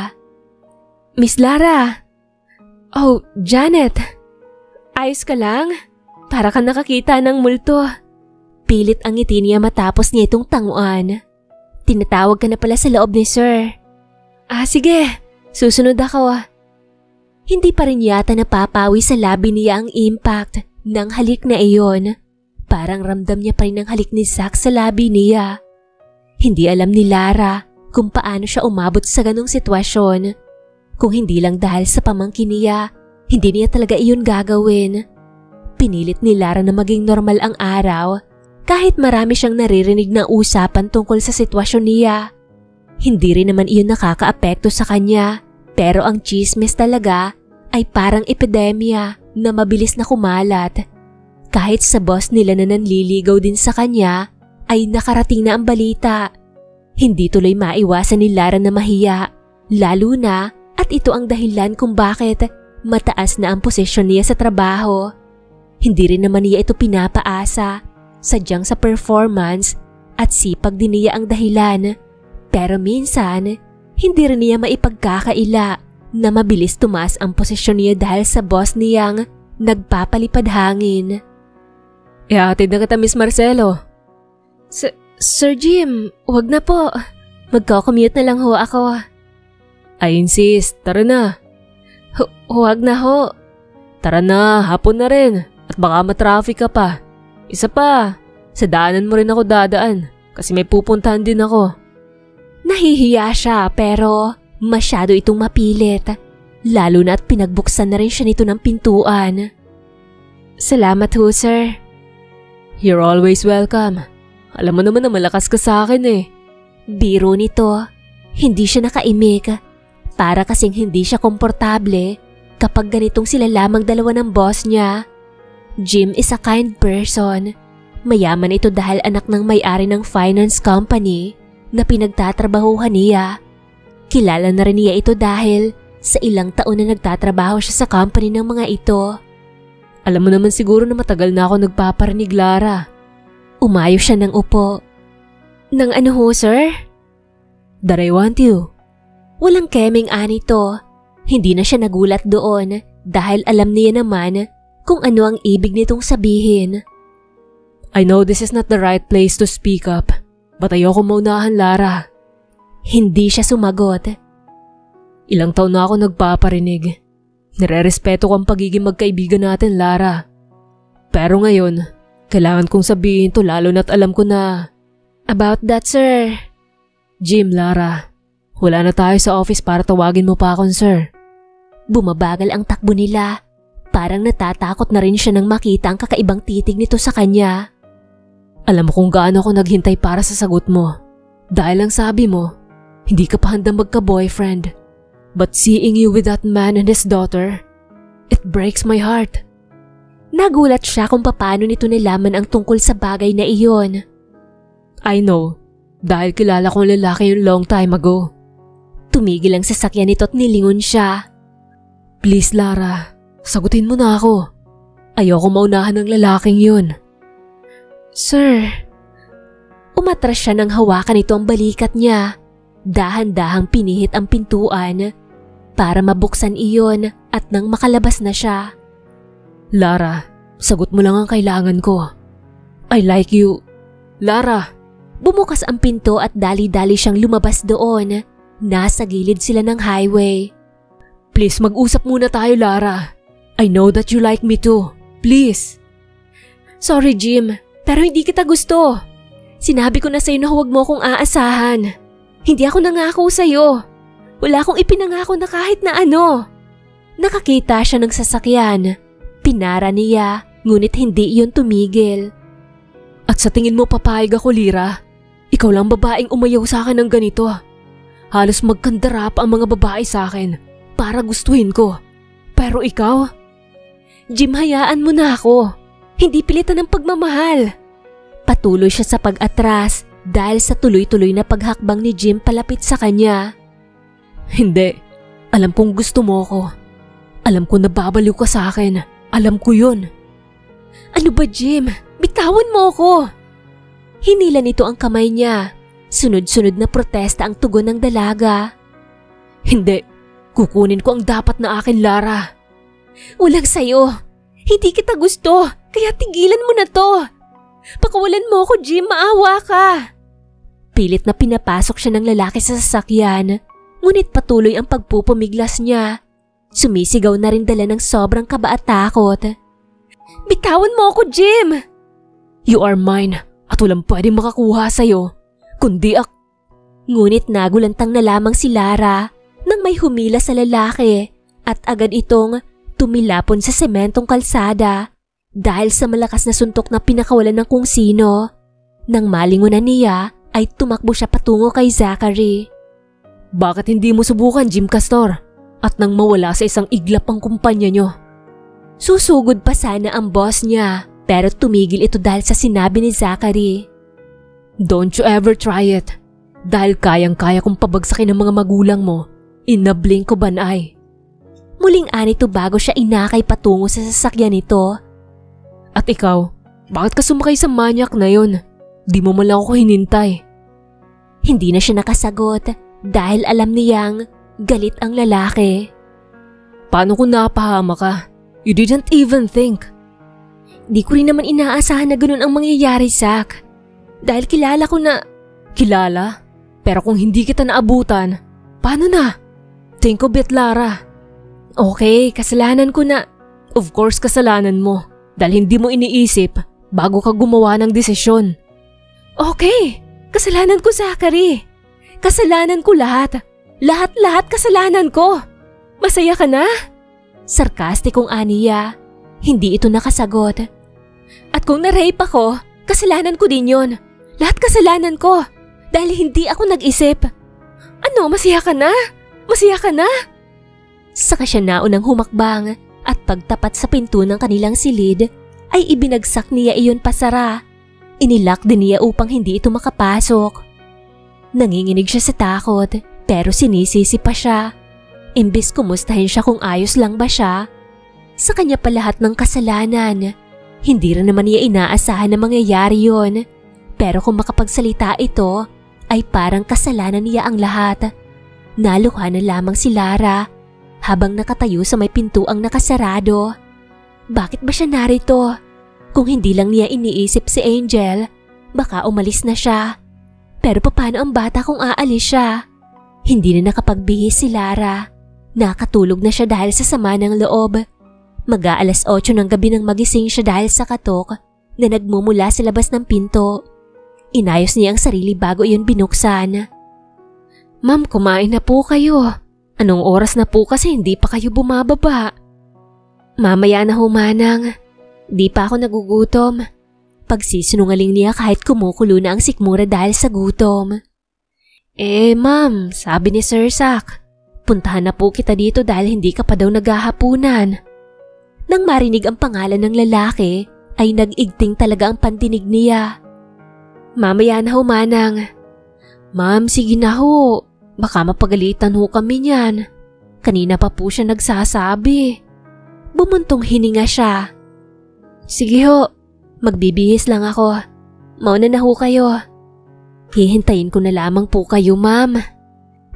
Miss Lara! Oh, Janet! Ayos ka lang? Para ka nakakita ng multo. Pilit ang ngiti niya matapos niya itong tanguan. Tinatawag ka na pala sa loob ni Sir. Sige. Susunod ako. Hindi pa rin yata napapawi sa labi niya ang impact ng halik na iyon. Parang ramdam niya pa rin ang halik ni Zach sa labi niya. Hindi alam ni Lara kung paano siya umabot sa ganong sitwasyon. Kung hindi lang dahil sa pamangkin niya, hindi niya talaga iyon gagawin. Pinilit ni Lara na maging normal ang araw kahit marami siyang naririnig na usapan tungkol sa sitwasyon niya. Hindi rin naman iyon nakakaapekto sa kanya, pero ang chismis talaga ay parang epidemya na mabilis na kumalat. Kahit sa boss nila na nanliligaw din sa kanya ay nakarating na ang balita. Hindi tuloy maiwasan ni Lara na mahiya, lalo na at ito ang dahilan kung bakit mataas na ang posisyon niya sa trabaho. Hindi rin naman niya ito pinapaasa, sadyang sa performance at sipag din niya ang dahilan. Pero minsan, hindi rin niya maipagkakaila na mabilis tumaas ang posisyon niya dahil sa boss niyang nagpapalipad hangin. Ihatid na kita, Miss Marcelo. Sir Jim, wag na po. Magko-commute na lang ho ako. I insist, tara na. Huwag na ho. Tara na, hapon na rin. At baka matraffic ka pa. Isa pa, sa daanan mo rin ako dadaan. Kasi may pupuntahan din ako. Nahihiya siya pero masyado itong mapilit. Lalo na at pinagbuksan na rin siya nito ng pintuan. Salamat ho, sir. You're always welcome. Alam mo naman na malakas ka sa akin eh. Biro nito, hindi siya nakaimik. Para kasing hindi siya komportable kapag ganitong sila lamang dalawa ng boss niya. Jim is a kind person. Mayaman ito dahil anak ng may-ari ng finance company na pinagtatrabahuhan niya. Kilala na rin niya ito dahil sa ilang taon na nagtatrabaho siya sa company ng mga ito. Alam mo naman siguro na matagal na ako nagpaparinig, Lara. Umayo siya ng upo. Nang ano ho, sir? That I want you. Walang kemeng anito. Hindi na siya nagulat doon dahil alam niya naman kung ano ang ibig nitong sabihin. I know this is not the right place to speak up, but ayoko maunahan, Lara. Hindi siya sumagot. Ilang taon na ako nagpaparinig. Nire-respeto ko ang pagiging magkaibigan natin, Lara. Pero ngayon, kailangan kong sabihin to lalo na't alam ko na... About that, sir. Jim, Lara. Wala na tayo sa office para tawagin mo pa akong sir. Bumabagal ang takbo nila. Parang natatakot na rin siya nang makita ang kakaibang titig nito sa kanya. Alam mo kung gaano ako naghintay para sa sagot mo. Dahil ang sabi mo, hindi ka pa handang magka-boyfriend. But seeing you with that man and his daughter, it breaks my heart. Nagulat siya kung paano nito nalaman ang tungkol sa bagay na iyon. I know, dahil kilala kong lalaki yung long time ago. Tumigil ang sasakyan nito at nilingon siya. Please, Lara, sagutin mo na ako. Ayoko maunahan ng lalaking yun. Sir, umatras siya nang hawakan ito ang balikat niya. Dahan-dahang pinihit ang pintuan para mabuksan iyon at nang makalabas na siya. Lara, sagot mo lang ang kailangan ko. I like you. Lara! Bumukas ang pinto at dali-dali siyang lumabas doon. Nasa gilid sila ng highway. Please, mag-usap muna tayo, Lara. I know that you like me too. Please. Sorry, Jim, pero hindi kita gusto. Sinabi ko na sa'yo na huwag mo akong aasahan. Hindi ako nangako sa'yo. Wala akong ipinangako na kahit na ano. Nakakita siya ng sasakyan. Pinara niya, ngunit hindi iyon tumigil. At sa tingin mo papayag ako, Lira? Ikaw lang babaeng umayaw sa akin ng ganito. Halos magkandarap ang mga babae sa akin para gustuhin ko. Pero ikaw? Jim, hayaan mo na ako. Hindi pilitan ng pagmamahal. Patuloy siya sa pag-atras dahil sa tuloy-tuloy na paghakbang ni Jim palapit sa kanya. Hindi. Alam kong gusto mo ko. Alam ko nababaliw ka sa akin. Alam ko yun. Ano ba, Jim? Bitawan mo ko. Hinila nito ang kamay niya. Sunod-sunod na protesta ang tugon ng dalaga. Hindi. Kukunin ko ang dapat na akin, Lara. Walang sayo. Hindi kita gusto. Kaya tigilan mo na to. Pakawalan mo ko, Jim. Maawa ka. Pilit na pinapasok siya ng lalaki sa sasakyan. Ngunit patuloy ang pagpupumiglas niya. Sumisigaw na rin dala ng sobrang kaba at takot. Bitawan mo ko, Jim! You are mine at walang pwedeng makakuha sa'yo. Kundi Ngunit nagulantang na lamang si Lara nang may humila sa lalaki at agad itong tumilapon sa sementong kalsada dahil sa malakas na suntok na pinakawalan ng kung sino. Nang malingunan niya ay tumakbo siya patungo kay Zachary. Bakit hindi mo subukan, Jim Castor? At nang mawala sa isang iglap ang kumpanya nyo. Susugod pa sana ang boss niya pero tumigil ito dahil sa sinabi ni Zachary. Don't you ever try it. Dahil kayang-kaya kong pabagsakin ang mga magulang mo in the blink of an eye. Muling anito bago siya inakay patungo sa sasakyan nito. At ikaw, bakit ka sumakay sa manyak na yon? Di mo man lang ako hinintay. Hindi na siya nakasagot dahil alam niyang galit ang lalaki. Paano kung napahama ka? You didn't even think. Di ko rin naman inaasahan na ganun ang mangyayari, Zach. Dahil kilala ko na… Kilala? Pero kung hindi kita naabutan, paano na? Think of it, Lara. Okay, kasalanan ko na… Of course kasalanan mo dahil hindi mo iniisip bago ka gumawa ng desisyon. Okay, kasalanan ko, Zachary. Kasalanan ko lahat. Lahat kasalanan ko. Masaya ka na? Sarkastikong aniya. Hindi ito nakasagot. At kung na-rape ako, kasalanan ko din yon. Lahat kasalanan ko dahil hindi ako nag-isip. Ano, masaya ka na? Masaya ka na? Saka siya naunang humakbang at pagtapat sa pinto ng kanilang silid ay ibinagsak niya iyon pasara. Inilak din niya upang hindi ito makapasok. Nanginginig siya sa takot pero sinisisi pa siya. Imbis kumustahin siya kung ayos lang ba siya. Sa kanya pa lahat ng kasalanan. Hindi rin naman niya inaasahan na mangyayari yon. Pero kung makapagsalita ito, ay parang kasalanan niya ang lahat. Naluha na lamang si Lara habang nakatayo sa may pintuang nakasarado. Bakit ba siya narito? Kung hindi lang niya iniisip si Angel, baka umalis na siya. Pero paano ang bata kung aalis siya? Hindi na nakapagbihis si Lara. Nakatulog na siya dahil sa sama ng loob. Mag-aalas 8 ng gabi nang magising siya dahil sa katok na nagmumula sa labas ng pinto. Inayos niya ang sarili bago iyon binuksan. Ma'am, kumain na po kayo. Anong oras na po kasi hindi pa kayo bumababa? Mamaya na humanang. Di pa ako nagugutom. Pagsisinungaling niya kahit kumukulo na ang sikmura dahil sa gutom. Ma'am, sabi ni Sir Zach, puntahan na po kita dito dahil hindi ka pa daw naghahapunan. Nang marinig ang pangalan ng lalaki, ay nag-igting talaga ang pandinig niya. Mamaya na humanang. Ma'am, sige na ho. Baka mapagalitan ho kami niyan. Kanina pa po siya nagsasabi. Bumuntong hininga siya. Sige ho, magbibihis lang ako. Mauna na ho kayo. Hihintayin ko na lamang po kayo, ma'am.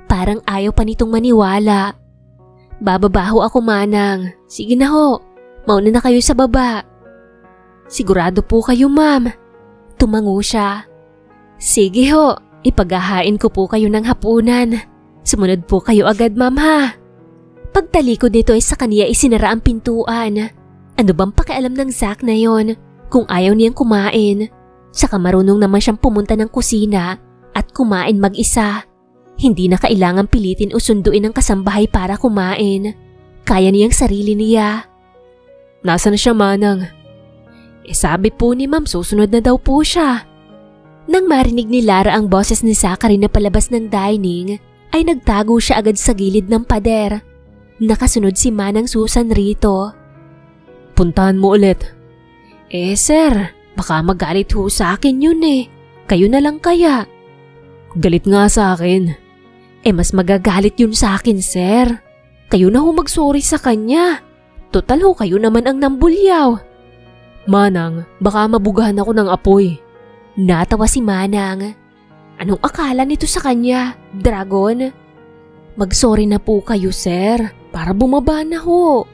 Parang ayaw pa nitong maniwala. Bababa ho ako, manang. Sige na ho, mauna na kayo sa baba. Sigurado po kayo, ma'am. Tumango siya. Sige ho, ipaghahain ko po kayo ng hapunan. Sumunod po kayo agad, ma'am, ha. Pagtalikod nito ay sa kanya isinara ang pintuan. Ano bang pakialam ng Zach na yon kung ayaw niyang kumain? Saka marunong naman siyang pumunta ng kusina at kumain mag-isa. Hindi na kailangan pilitin o sunduin ang kasambahay para kumain. Kaya niyang sarili niya. Nasaan siya, manang? Sabi po ni ma'am susunod na daw po siya. Nang marinig ni Lara ang boses ni Zachary na palabas ng dining, ay nagtago siya agad sa gilid ng pader. Nakasunod si Manang Susan rito. Puntahan mo ulit. Sir, baka magalit ho sa akin yun eh. Kayo na lang kaya. Galit nga sa akin. Mas magagalit yun sa akin, sir. Kayo na ho mag-sorry sa kanya. Total ho kayo naman ang nambulyaw. Manang, baka mabugahan ako ng apoy. Natawa si Manang. Anong akala nito sa kanya, Dragon? Mag-sorry na po kayo, sir, para bumaba na ho.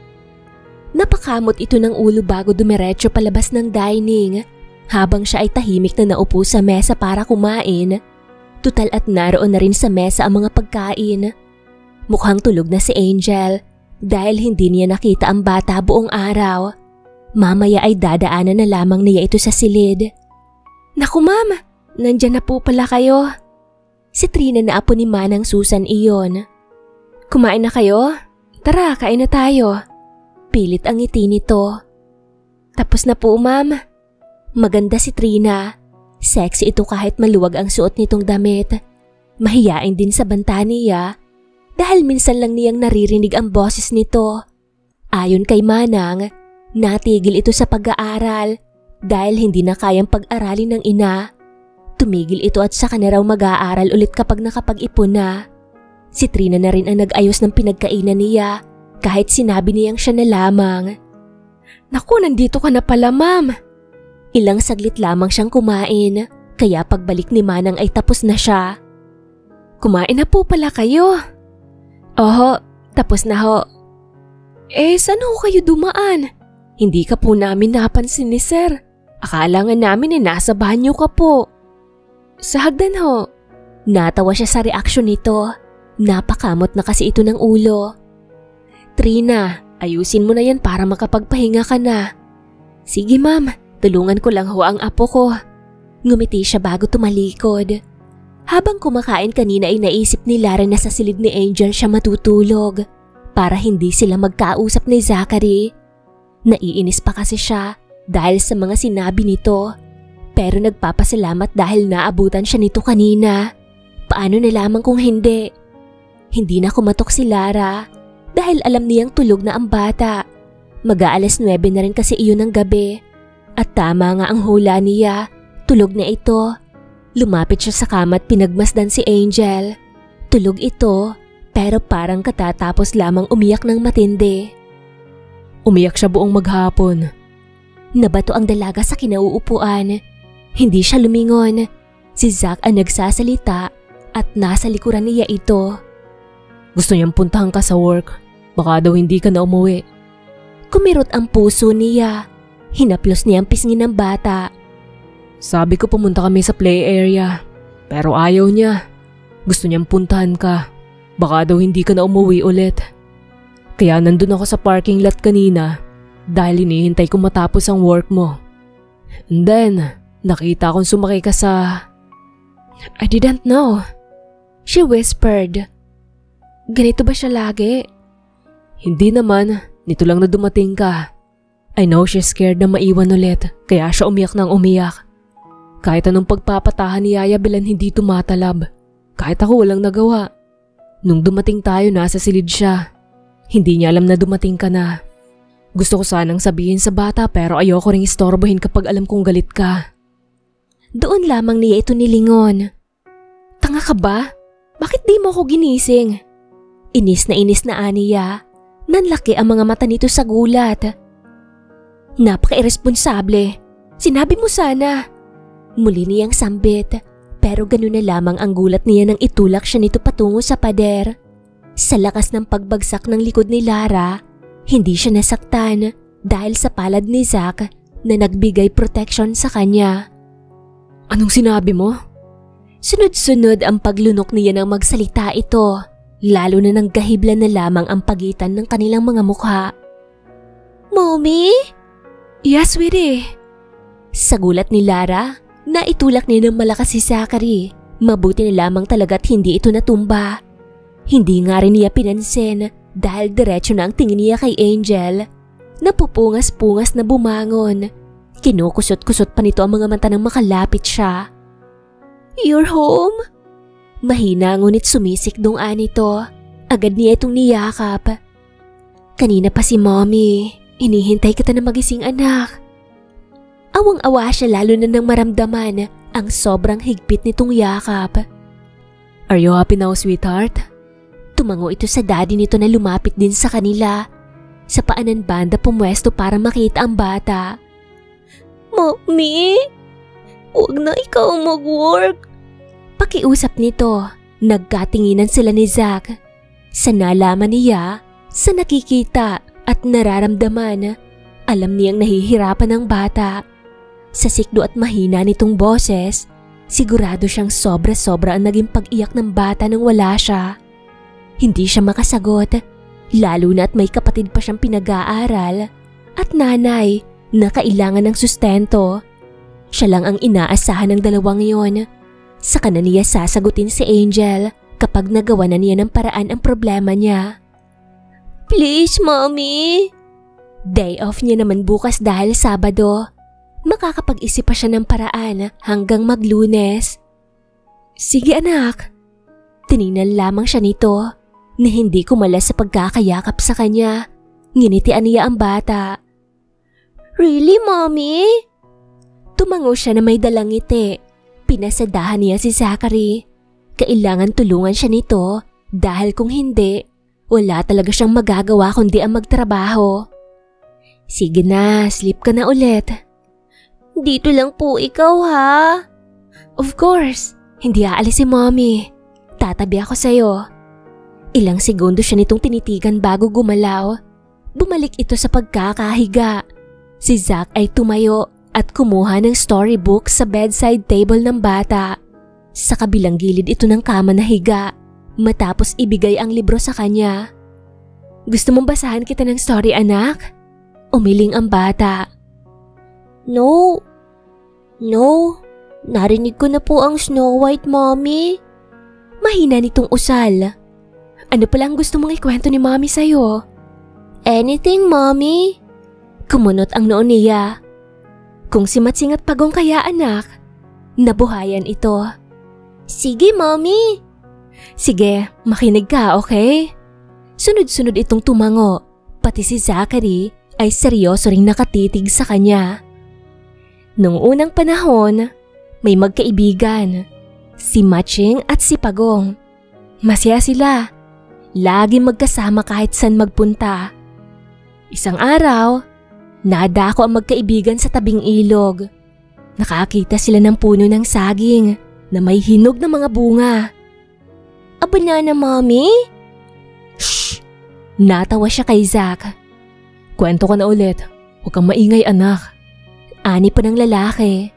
Napakamot ito ng ulo bago dumiretso palabas ng dining, habang siya ay tahimik na naupo sa mesa para kumain. Tutal at naroon na rin sa mesa ang mga pagkain. Mukhang tulog na si Angel dahil hindi niya nakita ang bata buong araw. Mamaya ay dadaanan na lamang niya ito sa silid. Naku ma'am, nandyan na po pala kayo. Si Trina na apo ni Manang Susan iyon. Kumain na kayo? Tara, kain na tayo. Pilit ang ngiti nito. Tapos na po ma'am. Maganda si Trina. Sexy ito kahit maluwag ang suot nitong damit. Mahiyain din sa banta niya dahil minsan lang niyang naririnig ang boses nito. Ayon kay Manang, natigil ito sa pag-aaral dahil hindi na kayang pag-aralin ng ina. Tumigil ito at saka na raw mag-aaral ulit kapag nakapag-ipon na. Si Trina na rin ang nag-ayos ng pinagkainan niya kahit sinabi niyang siya na lamang. Naku, nandito ka na pala ma'am. Ilang saglit lamang siyang kumain, kaya pagbalik ni Manang ay tapos na siya. Kumain na po pala kayo. Oho, tapos na ho. Saan ho kayo dumaan? Hindi ka po namin napansin ni sir. Akala nga namin nasa banyo ka po. Sa hagdan ho. Natawa siya sa reaksyon nito. Napakamot na kasi ito ng ulo. Trina, ayusin mo na yan para makapagpahinga ka na. Sige ma'am, tulungan ko lang ho ang apo ko. Ngumiti siya bago tumalikod. Habang kumakain kanina ay naisip ni Lara na sa silid ni Angel siya matutulog para hindi sila magkausap ni Zachary. Naiinis pa kasi siya dahil sa mga sinabi nito, pero nagpapasalamat dahil naabutan siya nito kanina. Paano nalaman kung hindi? Hindi na kumatok si Lara dahil alam niyang tulog na ang bata. Mag-aalas 9 na rin kasi iyon ng gabi at tama nga ang hula niya, tulog na ito. Lumapit siya sa kama at pinagmasdan si Angel. Tulog ito pero parang katatapos lamang umiyak ng matindi. Umiyak siya buong maghapon. Nabato ang dalaga sa kinauupuan. Hindi siya lumingon. Si Zach ang nagsasalita at nasa likuran niya ito. Gusto niyang puntahan ka sa work. Baka daw hindi ka na umuwi. Kumirot ang puso niya. Hinaplos niya ang pisngi ng bata. Sabi ko pumunta kami sa play area. Pero ayaw niya. Gusto niyang puntahan ka. Baka daw hindi ka na umuwi ulit. Kaya nandun ako sa parking lot kanina dahil hinihintay ko matapos ang work mo. And then, nakita kong sumakay ka sa... I didn't know. She whispered. Ganito ba siya lagi? Hindi naman. Nito lang na dumating ka. I know she's scared na maiwan ulit kaya siya umiyak ng umiyak. Kahit anong pagpapatahan ni Yaya Belen hindi tumatalab. Kahit ako walang nagawa. Nung dumating tayo nasa silid siya. Hindi niya alam na dumating ka na. Gusto ko sanang sabihin sa bata pero ayoko ring istorbohin kapag alam kong galit ka. Doon lamang niya ito nilingon. Tanga ka ba? Bakit di mo ako ginising? Inis na aniya. Nanlaki ang mga mata nito sa gulat. Napaka-irresponsable. Sinabi mo sana. Muli niyang sambit pero ganun na lamang ang gulat niya nang itulak siya nito patungo sa pader. Sa lakas ng pagbagsak ng likod ni Lara, hindi siya nasaktan dahil sa palad ni Zach na nagbigay protection sa kanya. Anong sinabi mo? Sunod-sunod ang paglunok niya nang magsalita ito, lalo na nang gahiblan na lamang ang pagitan ng kanilang mga mukha. Mommy? Yes, sweetie. Sa gulat ni Lara, naitulak niya ng malakas si Zachary. Mabuti na lamang talaga't hindi ito natumba. Hindi nga rin niya pinansin dahil diretso na ang tingin niya kay Angel. Napupungas-pungas na bumangon. Kinukusot-kusot pa nito ang mga mata nang makalapit siya. You're home? Mahina ngunit sumisikdong nito. Agad niya itong niyakap. Kanina pa si Mommy. Inihintay kita na magising anak. Awang-awa siya lalo na nang maramdaman ang sobrang higpit nitong yakap. Are you happy now, sweetheart? Tumango ito sa daddy nito na lumapit din sa kanila. Sa paanan banda pumwesto para makita ang bata. Mommy, huwag na ikaw mag-work. Pakiusap nito, nagkatinginan sila ni Zach. Sa nalaman niya, sa nakikita at nararamdaman, alam niyang nahihirapan ang bata. Sa sikdo at mahina nitong boses, sigurado siyang sobra-sobra ang naging pag-iyak ng bata nang wala siya. Hindi siya makasagot, lalo na at may kapatid pa siyang pinag-aaral at nanay na kailangan ng sustento. Siya lang ang inaasahan ng dalawang yon. Saka na niya sasagutin si Angel kapag nagawa na niya ng paraan ang problema niya. Please, Mommy. Day off niya naman bukas dahil Sabado. Makakapag-isip pa siya ng paraan hanggang Mag-Lunes. Sige anak. Tiningnan lamang siya nito na hindi kumalas sa pagkakayakap sa kanya. Nginitian niya ang bata. Really, Mommy? Tumango siya na may dalang ngiti. Pinasadahan niya si Zachary. Kailangan tulungan siya nito dahil kung hindi, wala talaga siyang magagawa kundi ang magtrabaho. Sige na, sleep ka na ulit. Dito lang po ikaw ha? Of course, hindi aalis si Mommy. Tatabi ako sa'yo. Ilang segundo siya nitong tinitigan bago gumalaw. Bumalik ito sa pagkakahiga. Si Zach ay tumayo at kumuha ng storybook sa bedside table ng bata. Sa kabilang gilid ito ng kama na higa matapos ibigay ang libro sa kanya. Gusto mong basahan kita ng story, anak? Umiling ang bata. No. Narinig ko na po ang Snow White, Mommy. Mahina nitong usal. Ano palang gusto mong ikwento ni Mommy sa'yo? Anything, Mommy. Kumunot ang noo niya. Kung si Matsing at Pagong kaya, anak, nabuhayan ito. Sige, Mommy. Sige, makinig ka, okay? Sunod-sunod itong tumango, pati si Zachary ay seryoso ring nakatitig sa kanya. Noong unang panahon, may magkaibigan, si Matching at si Pagong. Masaya sila, lagi magkasama kahit saan magpunta. Isang araw, nadako ang magkaibigan sa tabing ilog. Nakakita sila ng puno ng saging na may hinog na mga bunga. A banana, Mommy? Shh! Natawa siya kay Zach. Kwento ka na ulit. Huwag kang maingay, anak. Ani pa ng lalaki.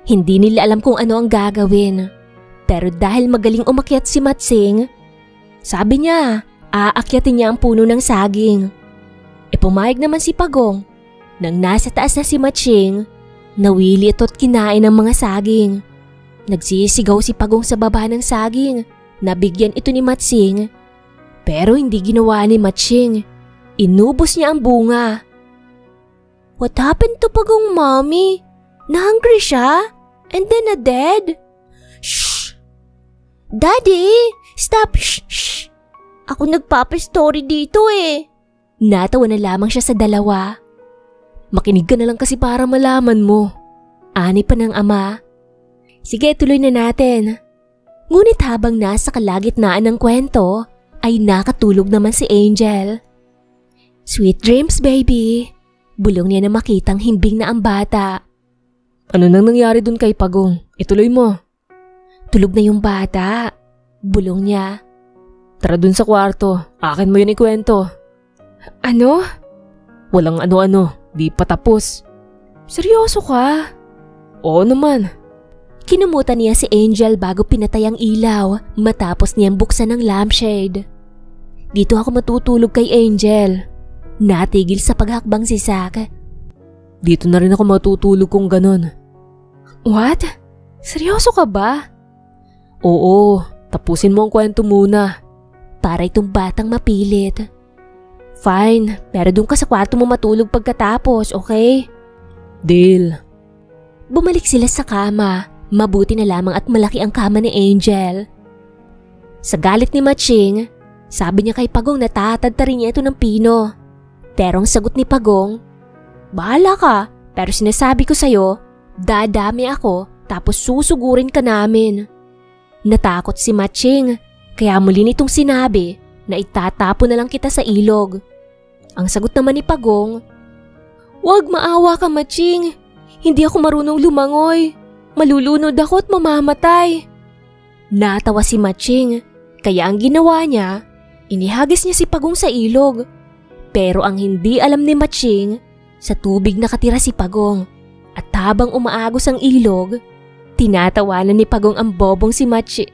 Hindi nila alam kung ano ang gagawin. Pero dahil magaling umakyat si Matsing, sabi niya, aakyatin niya ang puno ng saging. Pumayag naman si Pagong. Nang nasa taas na si Matsing, nawili ito't kinain ang mga saging. Nagsisigaw si Pagong sa baba ng saging. Nabigyan ito ni Matsing. Pero hindi ginawa ni Matching. Inubos niya ang bunga. What happened to Pagong, Mommy? Na-hungry siya? And then na-dead? Shh! Daddy! Stop! Shh! Ako nagpapastory dito eh. Natawa na lamang siya sa dalawa. Makinig ka na lang kasi para malaman mo. Ani pa ng ama. Sige, tuloy na natin. Ngunit habang nasa kalagitnaan ng kwento, ay nakatulog naman si Angel. Sweet dreams, baby. Bulong niya na makitang himbing na ang bata. Ano nang nangyari dun kay Pagong? Ituloy mo. Tulog na yung bata. Bulong niya. Tara dun sa kwarto. Akin mo yun ikwento. Ano? Walang ano-ano. Di pa tapos. Seryoso ka? Oo naman. Kinumutan niya si Angel bago pinatay ang ilaw matapos niyang buksan ang lampshade. Dito ako matutulog kay Angel. Natigil sa paghakbang si Zach. Dito na rin ako matutulog kung ganun. What? Seryoso ka ba? Oo, tapusin mo ang kwento muna. Para itong batang mapilit. Fine, pero doon ka sa kwarto mo matulog pagkatapos, okay? Deal. Bumalik sila sa kama. Mabuti na lamang at malaki ang kama ni Angel. Sa galit ni Matching, sabi niya kay Pagong na tatadtarin niya ito ng pino. Pero ang sagot ni Pagong, bahala ka, pero sinasabi ko sa'yo, dadami ako tapos susugurin ka namin. Natakot si Matching, kaya muli nitong sinabi na itatapon na lang kita sa ilog. Ang sagot naman ni Pagong, "Wag maawa ka, Matching, hindi ako marunong lumangoy. Malulunod ako at mamamatay." Natawa si Matching, kaya ang ginawa niya, inihagis niya si Pagong sa ilog. Pero ang hindi alam ni Matching, sa tubig nakatira si Pagong. At habang umaagos ang ilog, tinatawanan ni Pagong ang bobong si Matching.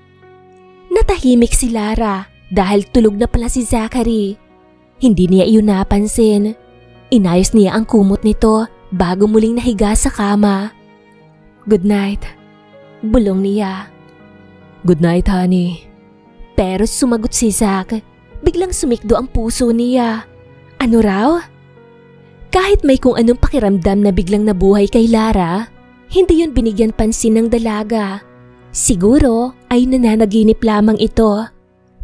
Natahimik si Lara dahil tulog na pala si Zachary. Hindi niya iyon napansin. Inayos niya ang kumot nito bago muling nahiga sa kama. Good night. Bulong niya. Good night, honey. Pero sumagot si Zach. Biglang sumikdo ang puso niya. Ano raw? Kahit may kung anong pakiramdam na biglang nabuhay kay Lara, hindi yun binigyan pansin ng dalaga. Siguro ay nananaginip lamang ito.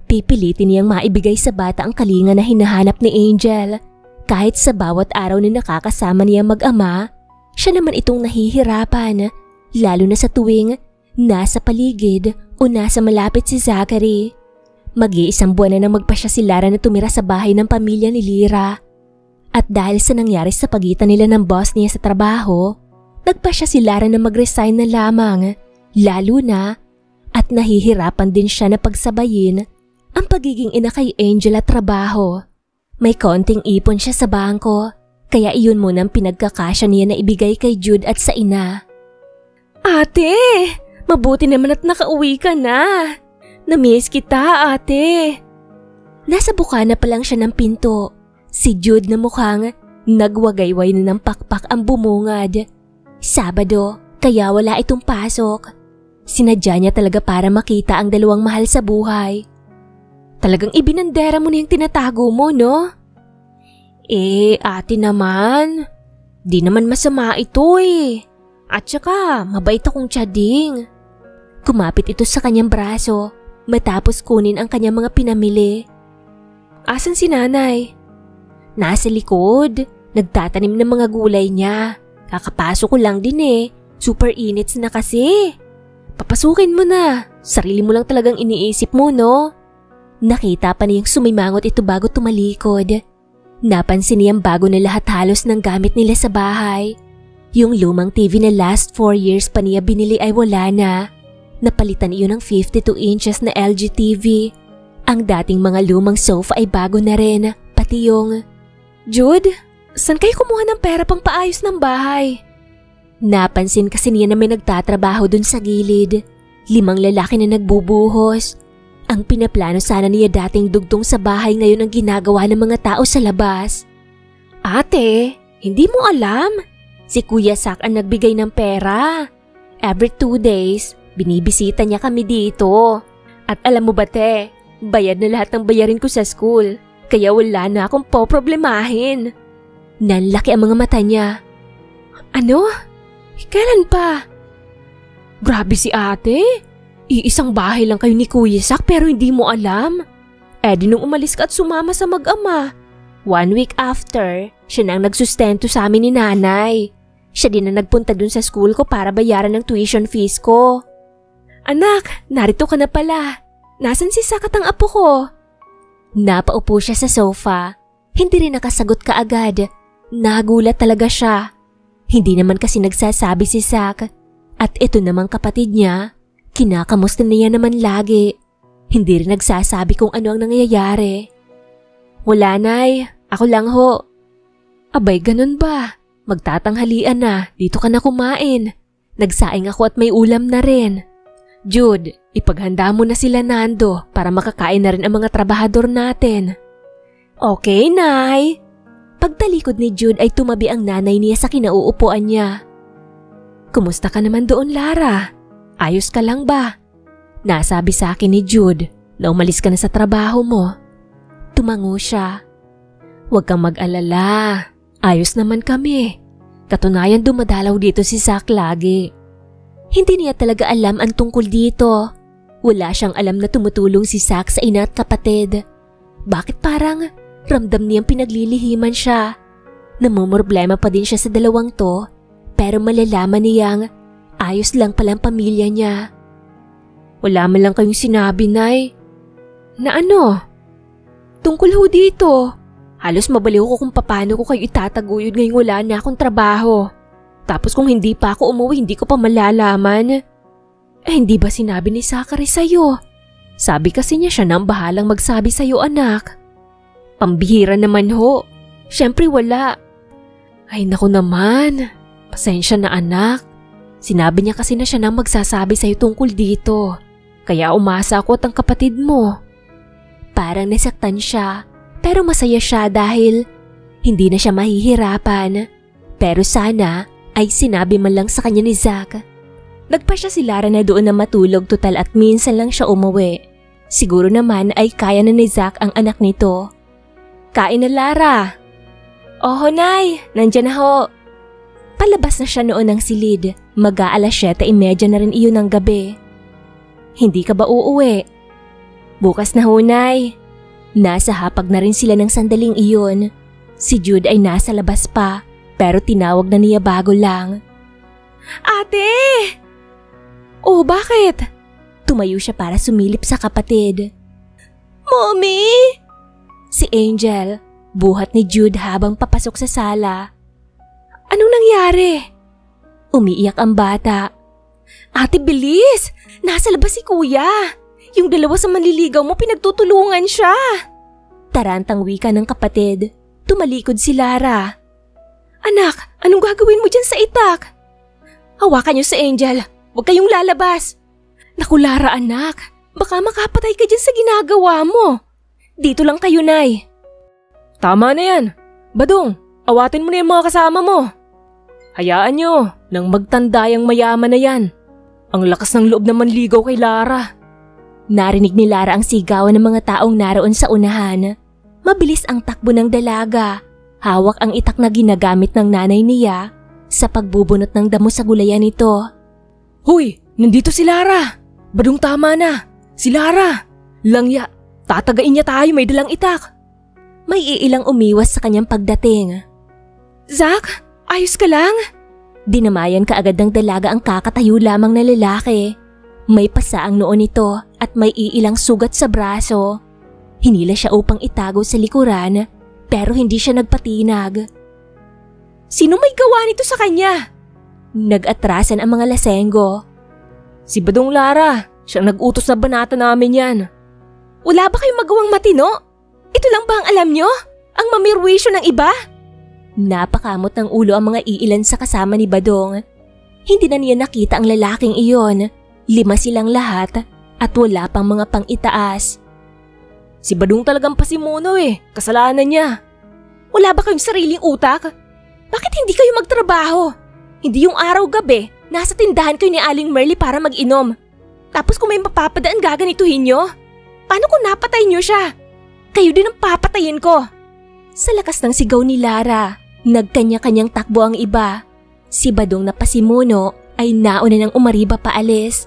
Pipilitin niyang maibigay sa bata ang kalinga na hinahanap ni Angel. Kahit sa bawat araw na nakakasama niya mag-ama, siya naman itong nahihirapan. Lalo na sa tuwing nasa paligid o nasa malapit si Zachary. Mag-iisang buwan na nang magpasya si Lara na tumira sa bahay ng pamilya ni Lyra. At dahil sa nangyari sa pagitan nila ng boss niya sa trabaho, nagpasya si Lara na mag-resign na lamang. Lalo na at nahihirapan din siya na pagsabayin ang pagiging ina kay Angel at trabaho. May konting ipon siya sa bangko, kaya iyon muna ang pinagkakasya niya na ibigay kay Jude at sa ina. Ate, Mabuti naman at nakauwi ka na. Namiss kita, ate. Nasa bukana pa lang siya ng pinto. Si Jude na mukhang nagwagayway na ng pakpak ang bumungad. Sabado, kaya wala itong pasok. Sinadya niya talaga para makita ang dalawang mahal sa buhay. Talagang ibinandera mo na yung tinatago mo, no? Ate naman. Di naman masama ito eh. At saka, mabait akong tiyading. Kumapit ito sa kanyang braso matapos kunin ang kanyang mga pinamili. Asan si nanay? Nasa likod. Nagtatanim ng mga gulay niya. Kakapasok ko lang din eh. Super inits na kasi. Papasukin mo na. Sarili mo lang talagang iniisip mo, no? Nakita pa niyang sumimangot ito bago tumalikod. Napansin niyang bago na lahat halos ng gamit nila sa bahay. Yung lumang TV na last 4 years pa niya binili ay wala na. Napalitan iyon ng 52 inches na LG TV. Ang dating mga lumang sofa ay bago na rin, pati yung... Jude, saan kayo kumuha ng pera pang paayos ng bahay? Napansin kasi niya na may nagtatrabaho dun sa gilid. 5 lalaki na nagbubuhos. Ang pinaplano sana niya dating dugtong sa bahay ngayon ang ginagawa ng mga tao sa labas. Ate, hindi mo alam? Si Kuya Sak ang nagbigay ng pera. Every 2 days, binibisita niya kami dito. At alam mo ba te, bayad na lahat ng bayarin ko sa school. Kaya wala na akong poproblemahin. Nanlaki ang mga mata niya. Ano? Kailan pa? Grabe si ate. Iisang bahay lang kayo ni Kuya Sak pero hindi mo alam. Di nung umalis ka at sumama sa mag-ama. 1 week after, siya nang nagsustento sa amin ni nanay. Siya din na nagpunta dun sa school ko para bayaran ng tuition fees ko. Anak, narito ka na pala. Nasaan si Sak at ang apo ko? Napaupo siya sa sofa. Hindi rin nakasagot kaagad. Nagulat talaga siya. Hindi naman kasi nagsasabi si Sak. At ito namang kapatid niya. Kinakamusta niya naman lagi. Hindi rin nagsasabi kung ano ang nangyayari. Wala nay, ako lang ho. Abay ganun ba? Magtatanghalian na, dito ka na kumain. Nagsaing ako at may ulam na rin. Jude, ipaghanda mo na sila Nando para makakain na rin ang mga trabahador natin. Okay, nay. Pagtalikod ni Jude ay tumabi ang nanay niya sa kinauupuan niya. Kumusta ka naman doon, Lara? Ayos ka lang ba? Nasabi sa akin ni Jude na umalis ka na sa trabaho mo. Tumango siya. Huwag kang mag-alala. Ayos naman kami. Katunayan dumadalaw dito si Sak lagi. Hindi niya talaga alam ang tungkol dito. Wala siyang alam na tumutulong si Sak sa ina at kapatid. Bakit parang ramdam niyang pinaglilihiman siya? Namumroblema pa din siya sa dalawang to, pero malalaman niyang ayos lang palang pamilya niya. Wala man lang kayong sinabi, Nay. Na ano? Tungkol ho dito. Halos mabaliw ko kung paano ko kayo itataguyod ngayong wala na akong trabaho. Tapos kung hindi pa ako umuwi, hindi ko pa malalaman. Hindi ba sinabi ni Zachary sa'yo? Sabi kasi niya siya nang bahalang magsabi sa'yo, anak. Pambihira naman ho. Siyempre wala. Ay naku naman. Pasensya na anak. Sinabi niya kasi na siya nang magsasabi sa'yo tungkol dito. Kaya umasa ako at ang kapatid mo. Parang nasaktan siya, pero masaya siya dahil hindi na siya mahihirapan. Pero sana ay sinabi man lang sa kanya ni Zach. Nagpa siya si Lara na doon na matulog total at minsan lang siya umuwi. Siguro naman ay kaya na ni Zach ang anak nito. Kain na Lara. Oho Nay, nandyan na ho. Palabas na siya noon ng silid. Mag-aalas 7:30 na rin iyon ng gabi. Hindi ka ba uuwi? Bukas na ho, Nay. Nasa hapag na rin sila ng sandaling iyon. Si Jude ay nasa labas pa, pero tinawag na niya bago lang. Ate! Oh, bakit? Tumayo siya para sumilip sa kapatid. Mommy! Si Angel, buhat ni Jude habang papasok sa sala. Anong nangyari? Umiiyak ang bata. Ate, bilis! Nasa labas si Kuya! Yung dalawa sa manliligaw mo, pinagtutulungan siya! Tarantang wika ng kapatid. Tumalikod si Lara. Anak, anong gagawin mo dyan sa itak? Hawakan niyo si Angel. Huwag kayong lalabas. Naku Lara anak, baka makapatay ka dyan sa ginagawa mo. Dito lang kayo, Nay. Tama na yan. Badong, awatin mo na yung mga kasama mo. Hayaan nyo nang magtanda yung mayaman na yan. Ang lakas ng loob na manligaw kay Lara. Narinig ni Lara ang sigawan ng mga taong naroon sa unahan. Mabilis ang takbo ng dalaga. Hawak ang itak na ginagamit ng nanay niya sa pagbubunot ng damo sa gulayan nito. Hoy, nandito si Lara. Badong tama na. Si Lara. Langya, tatagain niya tayo, may dalang itak. May iilang umiwas sa kanyang pagdating. Zach, ayos ka lang? Dinamayan kaagad ng dalaga ang kakatayo lamang na lalaki. May pasa ang noo nito at may iilang sugat sa braso. Hinila siya upang itago sa likuran pero hindi siya nagpatinag. Sino may gawa nito sa kanya? Nag-atrasan ang mga lasenggo. Si Badong Lara, siyang nag-utos na banata namin yan. Wala ba kayong magawang matino? Ito lang ba ang alam nyo? Ang mamirwisyo ng iba? Napakamot ng ulo ang mga iilan sa kasama ni Badong. Hindi na niya nakita ang lalaking iyon. 5 silang lahat at wala pang mga pang-itaas. Si Badong talagang pasimuno kasalanan niya. Wala ba kayong sariling utak? Bakit hindi kayo magtrabaho? Hindi yung araw-gabi, nasa tindahan kayo ni Aling Merly para mag-inom. Tapos kung may mapapadaan gaganituhin nyo? Paano kung napatay nyo siya? Kayo din ang papatayin ko. Sa lakas ng sigaw ni Lara, nagkanya-kanyang takbo ang iba. Si Badong na pasimuno ay nauna ng umariba paalis.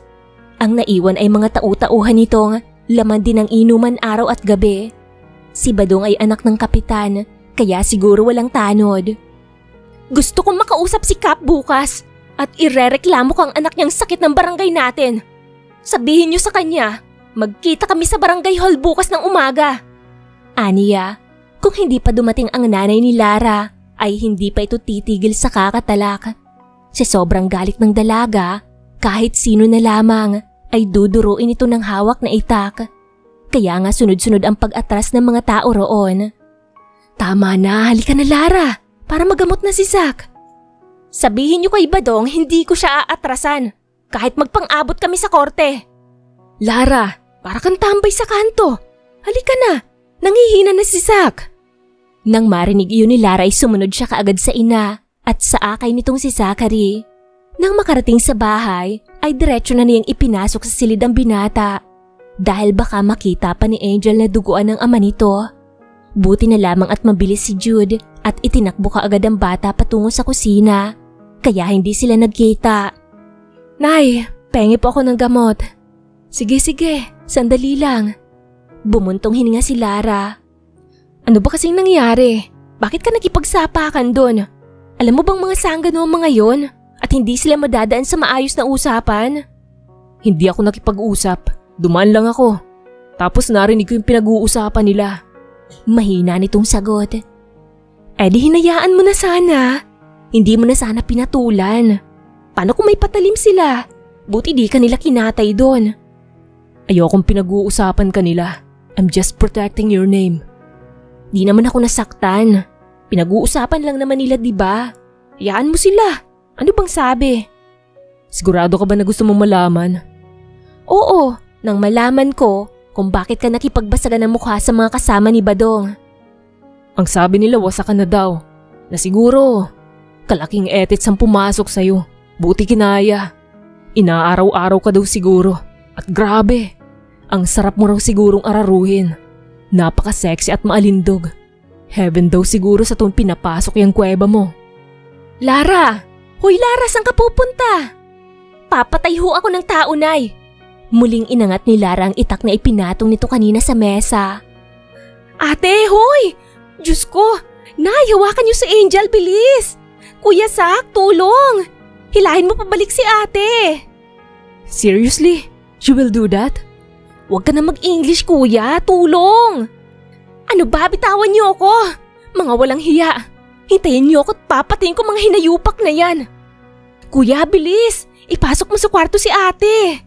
Ang naiwan ay mga tau-tauhan nitong laman din ng inuman araw at gabi. Si Badong ay anak ng kapitan, kaya siguro walang tanod. Gusto kong makausap si Kap bukas at irereklamo ko ang anak niyang sakit ng barangay natin. Sabihin niyo sa kanya, magkita kami sa barangay hall bukas ng umaga. Aniya, kung hindi pa dumating ang nanay ni Lara, ay hindi pa ito titigil sa kakatalak. Sa sobrang galit ng dalaga, kahit sino na lamang ay duduruin ito ng hawak na itak. Kaya nga sunod-sunod ang pag-atras ng mga tao roon. Tama na, halika na Lara, para magamot na si Zach. Sabihin niyo kay Badong hindi ko siya aatrasan, kahit magpang-abot kami sa korte. Lara, para kang tambay sa kanto. Halika na, nangihina na si Zach. Nang marinig iyon ni Lara ay sumunod siya kaagad sa ina at sa akay nitong si Zachary. Nang makarating sa bahay ay diretso na niyang ipinasok sa silid ang binata dahil baka makita pa ni Angel na duguan ng ama nito. Buti na lamang at mabilis si Jude at itinakbo kaagad ang bata patungo sa kusina kaya hindi sila nagkita. Nay, pengi po ako ng gamot. Sige, sandali lang. Bumuntong hininga si Lara. Ano ba kasing nangyari? Bakit ka nakipagsapakan doon? Alam mo bang mga sanggano ang mga yon? At hindi sila madadaan sa maayos na usapan? Hindi ako nakipag-usap. Dumaan lang ako. Tapos narinig ko yung pinag-uusapan nila. Mahina nitong sagot. Di hinayaan mo na sana. Hindi mo na sana pinatulan. Paano kung may patalim sila? Buti di ka nila kinatay doon. Ayokong pinag-uusapan kanila. I'm just protecting your name. Di naman ako nasaktan. Pinag-uusapan lang naman nila, diba? Hayaan mo sila. Ano bang sabi? Sigurado ka ba na gusto mong malaman? Oo, nang malaman ko kung bakit ka nakipagbasagan ng mukha sa mga kasama ni Badong. Ang sabi nila wasak ka na daw. Na siguro, kalaking etits ang pumasok sa'yo. Buti kinaya. Inaaraw-araw ka daw siguro. At grabe, ang sarap mo raw sigurong araruhin. Napaka-sexy at maalindog. Heaven daw siguro sa tuwing pinapasok yung kuweba mo. Lara! Hoy Lara, saan ka pupunta? Papatay ho ako ng tao, Nay. Muling inangat ni Lara ang itak na ipinatong nito kanina sa mesa. Ate, hoy! Diyos ko! Nay, hawakan niyo si Angel, bilis! Kuya Zach, tulong! Hilahin mo pabalik si ate! Seriously? You will do that? Huwag ka na mag-English, kuya. Tulong! Ano ba? Bitawan niyo ako! Mga walang hiya! Hintayin niyo ako at papatayin ko mga hinayupak na yan! Kuya, bilis! Ipasok mo sa kwarto si ate!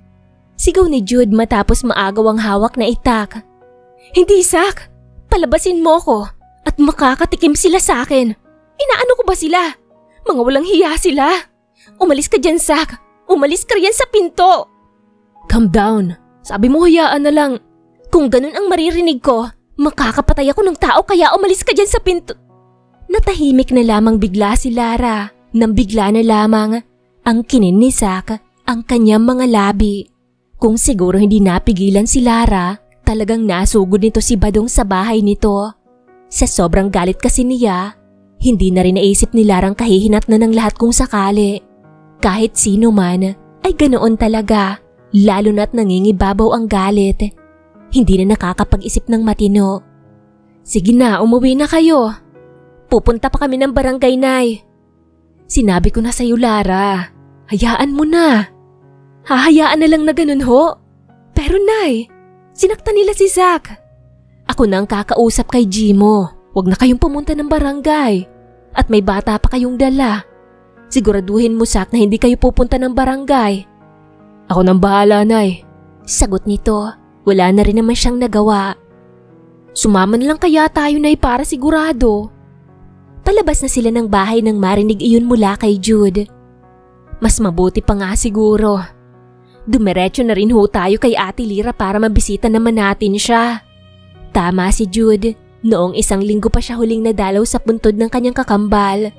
Sigaw ni Jude matapos maagaw ang hawak na itak. Hindi, Zach! Palabasin mo ko at makakatikim sila sa akin. Inaano ko ba sila? Mga walang hiya sila! Umalis ka dyan, Zach! Umalis ka riyan sa pinto! Calm down. Sabi mo hayaan na lang. Kung ganun ang maririnig ko, makakapatay ako ng tao kaya umalis ka dyan sa pinto. Natahimik na lamang bigla si Lara nang bigla na lamang ang kinin ni Zack ang kanyang mga labi. Kung siguro hindi napigilan si Lara, talagang nasugod nito si Badong sa bahay nito. Sa sobrang galit kasi niya, hindi na rin naisip ni Larang kahihinat na ng lahat kung sakali. Kahit sino man ay ganoon talaga, lalo na't nangingibabaw ang galit. Hindi na nakakapag-isip ng matino. Sige na, umuwi na kayo. Pupunta pa kami ng barangay, Nay. Sinabi ko na sa'yo, Lara. Hayaan mo na. Hahayaan na lang na ganun ho. Pero Nay, sinaktan nila si Zack. Ako na ang kakausap kay Jimo. Huwag na kayong pumunta ng barangay. At may bata pa kayong dala. Siguraduhin mo, Zack, na hindi kayo pupunta ng barangay. Ako nang bahala, Nay. Sagot nito, wala na rin naman siyang nagawa. Sumama na lang kaya tayo, Nay, para sigurado. Palabas na sila ng bahay nang marinig iyon mula kay Jude. Mas mabuti pa nga siguro. Dumiretso na rin ho tayo kay Ate Lira para mabisita naman natin siya. Tama si Jude, noong 1 linggo pa siya huling nadalaw sa puntod ng kanyang kakambal.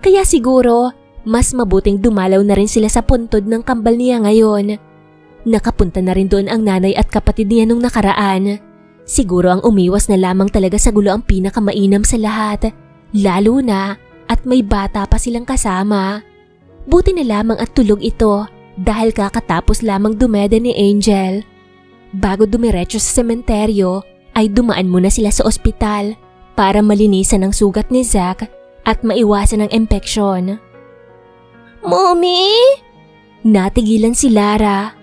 Kaya siguro, mas mabuting dumalaw na rin sila sa puntod ng kambal niya ngayon. Nakapunta na rin doon ang nanay at kapatid niya nung nakaraan. Siguro ang umiwas na lamang talaga sa gulo ang pinakamainam sa lahat. Lalo na at may bata pa silang kasama. Buti na lamang at tulog ito dahil kakatapos lamang dumeda ni Angel. Bago dumiretso sa sementeryo ay dumaan muna sila sa ospital para malinisan ang sugat ni Zack at maiwasan ang impeksyon. Mommy? Natigilan si Lara.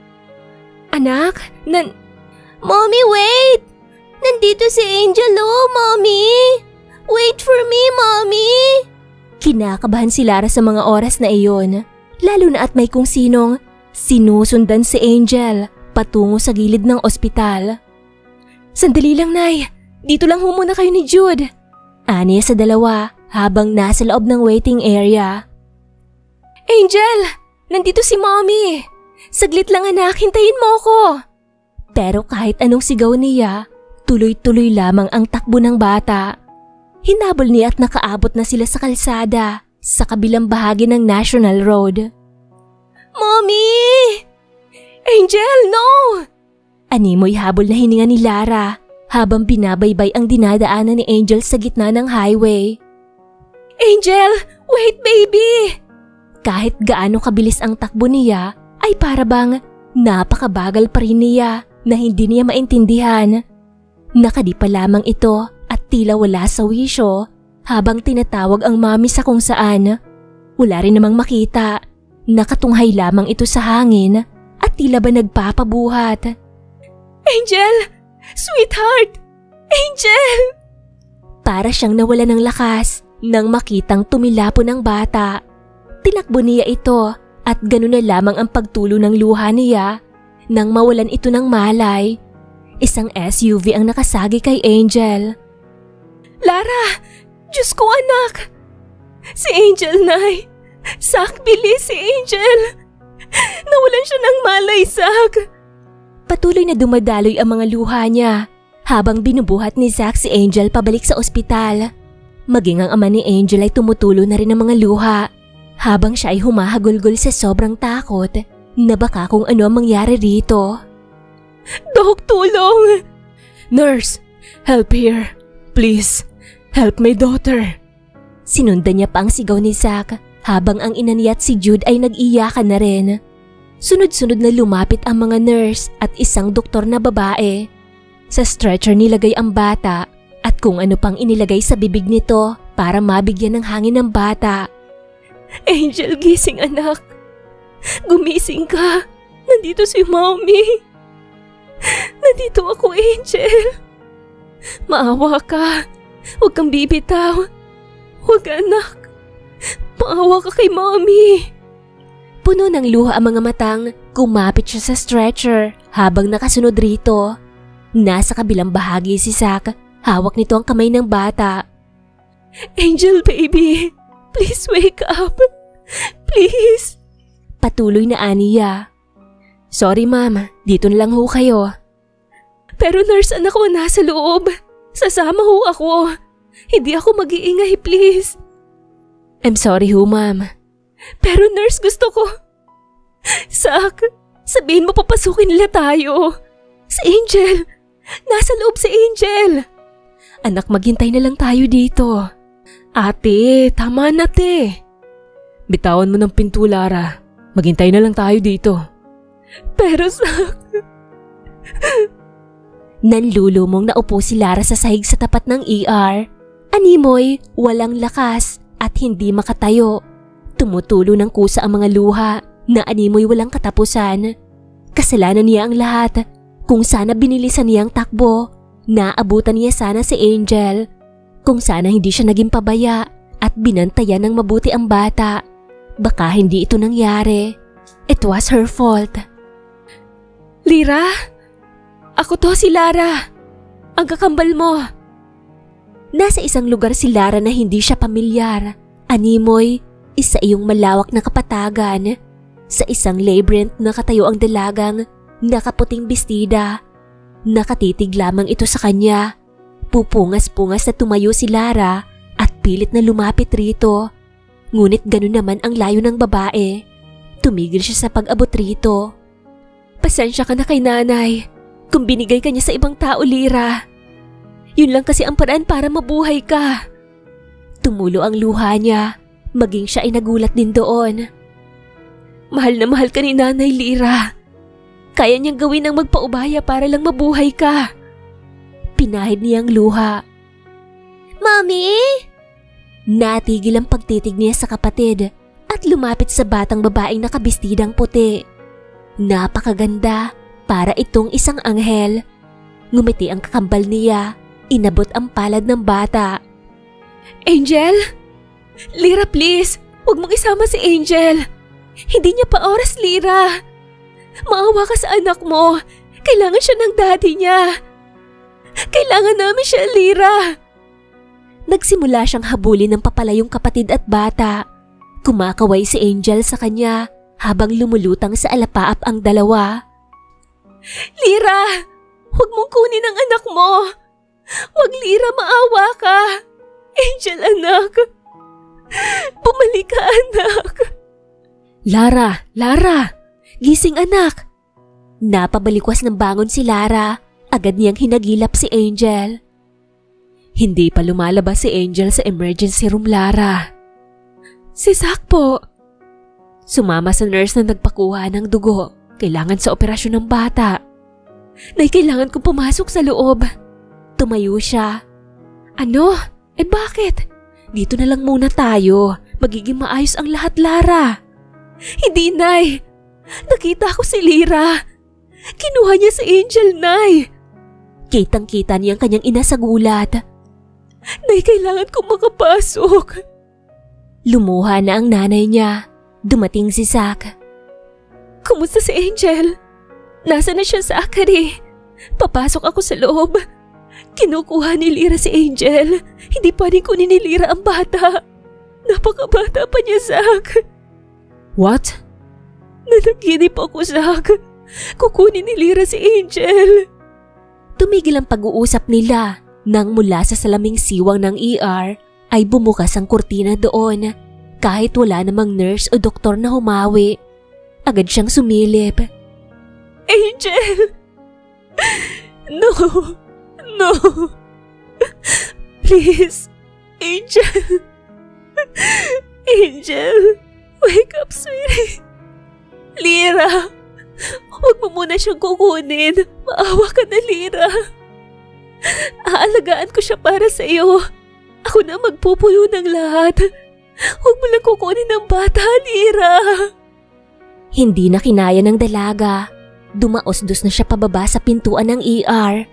Anak, Mommy, wait! Nandito si Angel, oh, Mommy! Wait for me, Mommy! Kinakabahan si Lara sa mga oras na iyon, lalo na at may kung sinong sinusundan si Angel patungo sa gilid ng ospital. Sandali lang, Nay. Dito lang muna kayo ni Jude. Aniya sa dalawa habang nasa loob ng waiting area. Angel! Nandito si Mommy! Saglit lang, anak, hintayin mo ko! Pero kahit anong sigaw niya, tuloy-tuloy lamang ang takbo ng bata. Hinabol niya at nakaabot na sila sa kalsada sa kabilang bahagi ng National Road. Mommy! Angel, no! Animoy habol na hininga ni Lara habang binabaybay ang dinadaanan ni Angel sa gitna ng highway. Angel, wait baby! Kahit gaano kabilis ang takbo niya ay para bang napakabagal pa rin niya na hindi niya maintindihan. Nakadipa lamang ito at tila wala sa wisyo habang tinatawag ang mami sa kung saan. Wala rin namang makita. Nakatunghay lamang ito sa hangin at tila ba nagpapabuhat. Angel! Sweetheart! Angel! Para siyang nawala ng lakas nang makitang tumilapo ng bata. Tinakbo niya ito at gano'n na lamang ang pagtulo ng luha niya nang mawalan ito ng malay. Isang SUV ang nakasagi kay Angel. Lara! Diyos ko, anak! Si Angel, Nay! Zack, bilis si Angel! Nawalan siya ng malay, Zack! Patuloy na dumadaloy ang mga luha niya habang binubuhat ni Zack si Angel pabalik sa ospital. Maging ang ama ni Angel ay tumutulo na rin ang mga luha habang siya ay humahagulgol sa sobrang takot na baka kung ano ang mangyari rito. Dok, tulong! Nurse, help here. Please, help my daughter. Sinundan niya pa ang sigaw ni Zack habang ang ina niya at si Jude ay nag-iyakan na rin. Sunod-sunod na lumapit ang mga nurse at isang doktor na babae. Sa stretcher nilagay ang bata at kung ano pang inilagay sa bibig nito para mabigyan ng hangin ng bata. Angel, gising anak. Gumising ka. Nandito si Mommy. Nandito ako, Angel. Maawa ka. Huwag kang bibitaw. Huwag, anak. Maawa ka kay Mommy. Puno ng luha ang mga matang, kumapit siya sa stretcher habang nakasunod rito. Nasa kabilang bahagi si Zack, hawak nito ang kamay ng bata. Angel, baby. Please wake up. Please. Patuloy na aniya. Sorry ma'am, dito na lang ho kayo. Pero nurse, anak ko nasa loob. Sasama ho ako. Hindi ako mag-iingay, please. I'm sorry ho ma'am. Pero nurse, gusto ko. Sak, sabihin mo papasukin nila tayo. Si Angel. Nasa loob si Angel. Anak, maghintay na lang tayo dito. Ate, tama na te. Bitawan mo ng pinto, Lara. Maghintay na lang tayo dito. Pero Sak... Nanlulumong naupo si Lara sa sahig sa tapat ng ER. Animoy, walang lakas at hindi makatayo. Tumutulo ng kusa ang mga luha na animoy walang katapusan. Kasalanan niya ang lahat. Kung sana binilisan niyang takbo, naabutan niya sana si Angel. Kung sana hindi siya naging pabaya at binantayan ng mabuti ang bata, baka hindi ito nangyari. It was her fault. Lira? Ako to, si Lara. Ang kakambal mo. Nasa isang lugar si Lara na hindi siya pamilyar. Animoy, isa iyong malawak na kapatagan. Sa isang labyrinth na katayo ang dalagang nakaputing bestida. Nakatitig lamang ito sa kanya. Pupungas-pungas na tumayo si Lara at pilit na lumapit rito. Ngunit ganun naman ang layo ng babae. Tumigil siya sa pag-abot rito. Pasensya ka na kay nanay kung binigay ka niya sa ibang tao, Lira. Yun lang kasi ang paraan para mabuhay ka. Tumulo ang luha niya, maging siya ay nagulat din doon. Mahal na mahal ka ni nanay, Lira. Kaya niyang gawin ang magpaubaya para lang mabuhay ka. Pinahid niyang luha. Mami? Natigil ang pagtitig niya sa kapatid at lumapit sa batang babaeng nakabistidang puti. Napakaganda, para itong isang anghel. Ngumiti ang kakambal niya, inabot ang palad ng bata. Angel? Lira, please, huwag mong isama si Angel. Hindi niya pa oras, Lira. Maawa ka sa anak mo. Kailangan siya ng daddy niya. Kailangan namin siya, Lira. Nagsimula siyang habulin ng papalayong kapatid at bata. Kumakaway si Angel sa kanya habang lumulutang sa alapaap ang dalawa. Lira! Huwag mong kunin ang anak mo! Huwag, Lira, maawa ka! Angel, anak! Bumalik ka, anak! Lara! Gising, anak! Napabalikwas ng bangon si Lara. Agad niyang hinagilap si Angel. Hindi pa lumalabas si Angel sa emergency room, Lara. Si Zach po. Sumama sa nurse na nagpakuha ng dugo. Kailangan sa operasyon ng bata. Nay, kailangan kong pumasok sa loob. Tumayo siya. Ano? Bakit? Dito na lang muna tayo. Magiging maayos ang lahat, Lara. Hindi, Nay. Nakita ko si Lira. Kinuha niya si Angel, Nay. Kitang-kita niyang kanyang ina sa gulat. Nay, kailangan kong makapasok. Lumuha na ang nanay niya. Dumating si Zach. Kumusta si Angel? Nasa na siya, Zachary? Papasok ako sa loob. Kinukuha ni Lira si Angel. Hindi pwedeng kunin ni Lira ang bata. Napakabata pa niya, Zach. What? Nanaginip ako, Zach. Kukunin ni Lira si Angel. Tumigil ang pag-uusap nila nang mula sa salaming siwang ng ER ay bumukas ang kurtina doon. Kahit wala namang nurse o doktor na humawi. Agad siyang sumilip. Angel! No! Please! Angel! Angel! Wake up, sweetie! Lira! Huwag mo muna siyang kukunin. Maawa ka na, Lira. Aalagaan ko siya para sa iyo. Ako na magpupuyo ng lahat. Huwag mo lang kukunin ng bata, Lira. Hindi na kinaya ng dalaga. Dumaos-dos na siya pababa sa pintuan ng ER.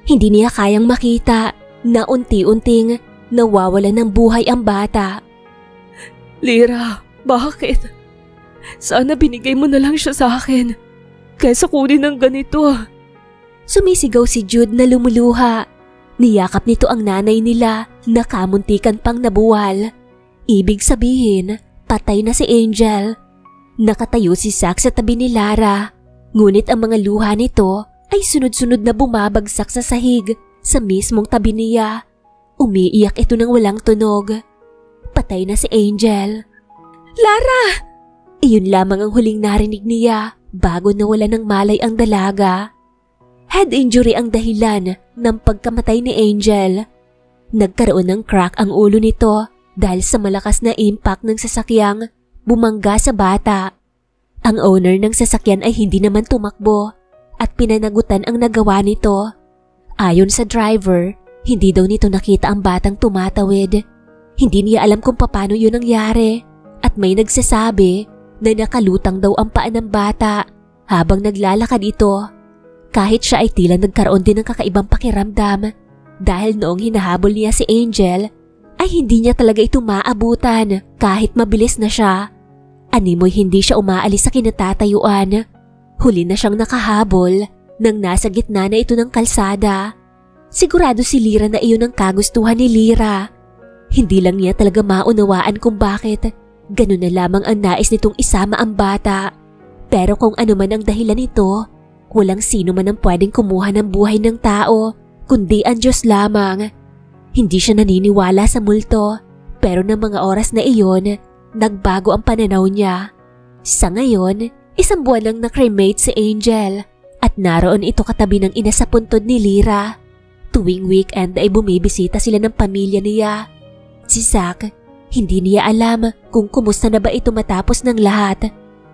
Hindi niya kayang makita na unti-unting nawawalan ng buhay ang bata. Lira, bakit? Sana binigay mo na lang siya sa akin kaysa kunin ng ganito. Sumisigaw si Jude na lumuluha. Niyakap nito ang nanay nila na kamuntikan pang nabuwal. Ibig sabihin, patay na si Angel. Nakatayo si Zach sa tabi ni Lara. Ngunit ang mga luha nito ay sunod-sunod na bumabagsak sa sahig sa mismong tabi niya. Umiiyak ito ng walang tunog. Patay na si Angel. Lara! Iyon lamang ang huling narinig niya bago nawala ng malay ang dalaga. Head injury ang dahilan ng pagkamatay ni Angel. Nagkaroon ng crack ang ulo nito dahil sa malakas na impact ng sasakyang bumangga sa bata. Ang owner ng sasakyan ay hindi naman tumakbo at pinanagutan ang nagawa nito. Ayon sa driver, hindi daw nito nakita ang batang tumatawid. Hindi niya alam kung paano yun nangyari at may nagsasabi na nakalutang daw ang paa ng bata habang naglalakad ito. Kahit siya ay tila nagkaroon din ng kakaibang pakiramdam dahil noong hinahabol niya si Angel ay hindi niya talaga ito maabutan kahit mabilis na siya. Animoy hindi siya umaalis sa kinatatayuan. Huli na siyang nakahabol nang nasa gitna na ito ng kalsada. Sigurado si Lyra na iyon ang kagustuhan ni Lyra. Hindi lang niya talaga maunawaan kung bakit ganun na lamang ang nais nitong isama ang bata. Pero kung ano man ang dahilan nito, walang sino man ang pwedeng kumuha ng buhay ng tao, kundi ang Diyos lamang. Hindi siya naniniwala sa multo, pero ng mga oras na iyon, nagbago ang pananaw niya. Sa ngayon, 1 buwan lang na-cremate si Angel at naroon ito katabi ng ina sa puntod ni Lyra. Tuwing weekend ay bumibisita sila ng pamilya niya. Si Zach, hindi niya alam kung kumusta na ba ito matapos ng lahat.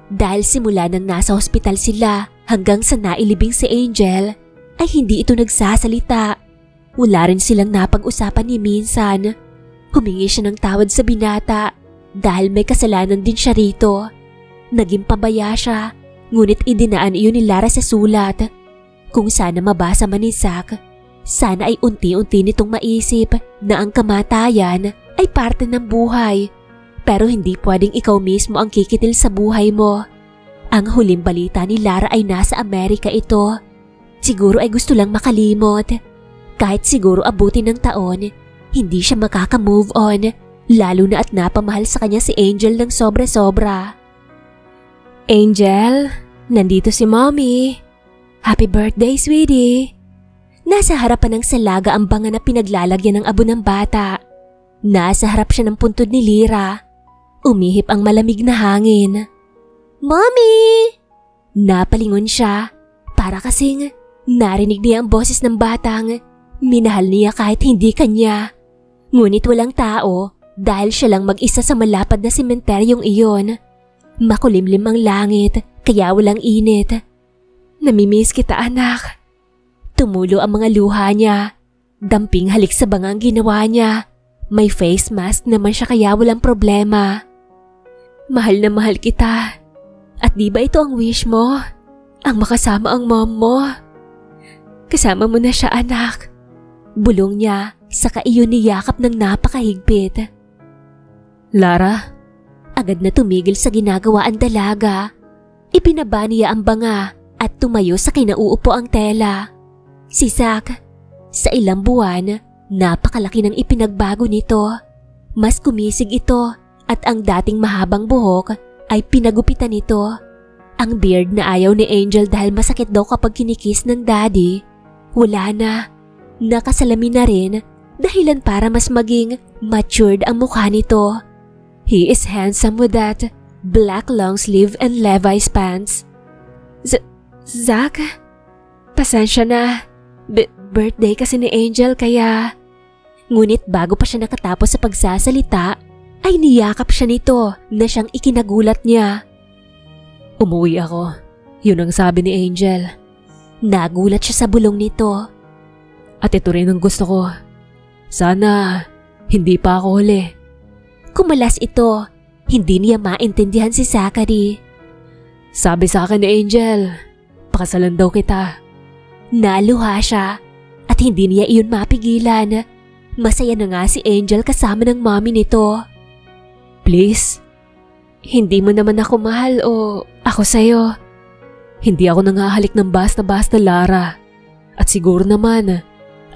Dahil simula nang nasa hospital sila hanggang sa nailibing si Angel, ay hindi ito nagsasalita. Wala rin silang napag-usapan ni minsan. Humingi siya ng tawad sa binata dahil may kasalanan din siya rito. Naging pabaya siya, ngunit idinaan iyon ni Lara sa sulat. Kung sana mabasa man ni Zach, sana ay unti-unti nitong maisip na ang kamatayan ay parte ng buhay. Pero hindi pwedeng ikaw mismo ang kikitil sa buhay mo. Ang huling balita ni Lara ay nasa Amerika ito. Siguro ay gusto lang makalimot. Kahit siguro abutin ng taon, hindi siya makaka-move on, lalo na at napamahal sa kanya si Angel ng sobra-sobra. Angel, nandito si Mommy. Happy birthday, sweetie. Nasa harapan ng salaga ang banga na pinaglalagyan ng abo ng bata. Nasa harap siya ng puntod ni Lyra. Umihip ang malamig na hangin. Mommy! Napalingon siya para kasing narinig niya ang boses ng batang minahal niya kahit hindi kanya. Ngunit walang tao dahil siya lang mag-isa sa malapad na sementeryong iyon. Makulimlim ang langit kaya walang init. Namimiss kita, anak. Tumulo ang mga luha niya. Damping halik sa bangang ginawa niya. May face mask naman siya kaya walang problema. Mahal na mahal kita. At di ba ito ang wish mo? Ang makasama ang mom mo. Kasama mo na siya, anak. Bulong niya, saka iyon niyakap ng napakahigpit. Lara? Agad na tumigil sa ginagawa ang dalaga. Ipinaba niya ang banga at tumayo sa kinauupo ang tela. Si Zach, sa ilang buwan, napakalaki ng ipinagbago nito. Mas kumisig ito at ang dating mahabang buhok ay pinagupitan nito. Ang beard na ayaw ni Angel dahil masakit daw kapag kinikis ng daddy, wala na. Nakasalamin na rin dahilan para mas maging matured ang mukha nito. He is handsome with that black long sleeve and Levi's pants. Zach, pasensya na. Birthday kasi ni Angel kaya... Ngunit bago pa siya nakatapos sa pagsasalita, ay niyakap siya nito na siyang ikinagulat niya. Umuwi ako. Yun ang sabi ni Angel. Nagulat siya sa bulong nito. At ito rin ang gusto ko. Sana hindi pa ako huli. Kumalas ito. Hindi niya maintindihan si Zachary. Sabi sa akin ni Angel, pakasalan daw kita. Naluha siya at hindi niya iyon mapigilan. Masaya na nga si Angel kasama ng mommy nito. Please? Hindi mo naman ako mahal o ako sa'yo? Hindi ako nangahalik ng basta-basta, Lara. At siguro naman,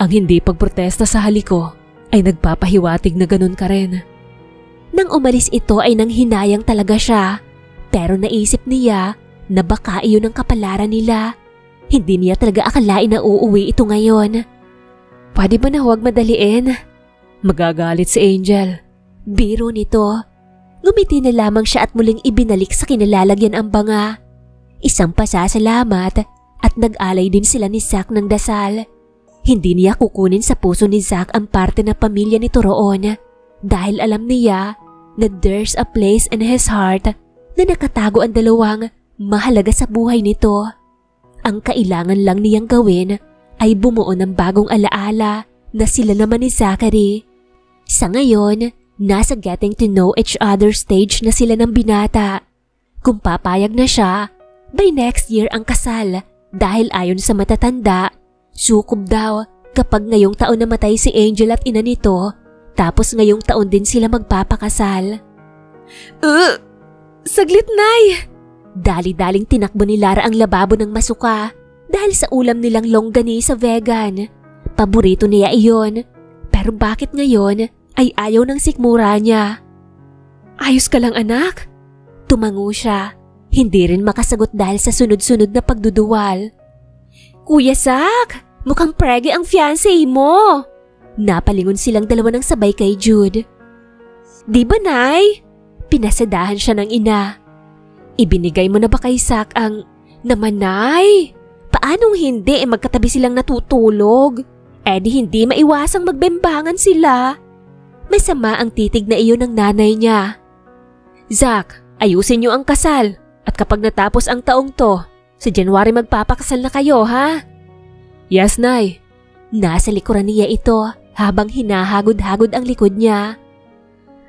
ang hindi pagprotesta sa halik ko ay nagpapahiwatig na ganun ka rin. Nang umalis ito ay nanghinayang talaga siya. Pero naisip niya na baka iyon ang kapalaran nila. Hindi niya talaga akalain na uuwi ito ngayon. Pwede ba na huwag madaliin? Magagalit si Angel. Biro nito. Ngumiti na lamang siya at muling ibinalik sa kinalalagyan ang banga. Isang pasasalamat at nag-alay din sila ni Zack ng dasal. Hindi niya kukunin sa puso ni Zack ang parte ng pamilya nito roon dahil alam niya na there's a place in his heart na nakatago ang dalawang mahalaga sa buhay nito. Ang kailangan lang niyang gawin ay bumuo ng bagong alaala na sila naman ni Zachary. Sa ngayon, nasa getting to know each other stage na sila ng binata. Kung papayag na siya, by next year ang kasal dahil ayon sa matatanda, sukob daw kapag ngayong taon namatay si Angel at ina nito, tapos ngayong taon din sila magpapakasal. Saglit, Nay! Dali-daling tinakbo ni Lara ang lababo ng masuka dahil sa ulam nilang longganisa vegan. Paborito niya iyon, pero bakit ngayon ay ayaw ng sikmura niya? Ayos ka lang, anak? Tumango siya, hindi rin makasagot dahil sa sunod-sunod na pagduduwal. Kuya Zack, mukhang pregi ang fiancé mo. Napalingon silang dalawa ng sabay kay Jude. Di ba, Nay? Pinasadahan siya ng ina. Ibinigay mo na ba kay Zack ang... Naman, Nay? Paanong hindi magkatabi silang natutulog? Di hindi maiwasang magbembangan sila. Masama ang titig na iyon ng nanay niya. Zack, ayusin niyo ang kasal at kapag natapos ang taong to, sa January magpapakasal na kayo, ha? Yes, Nay. Nasa likuran niya ito habang hinahagod-hagod ang likod niya.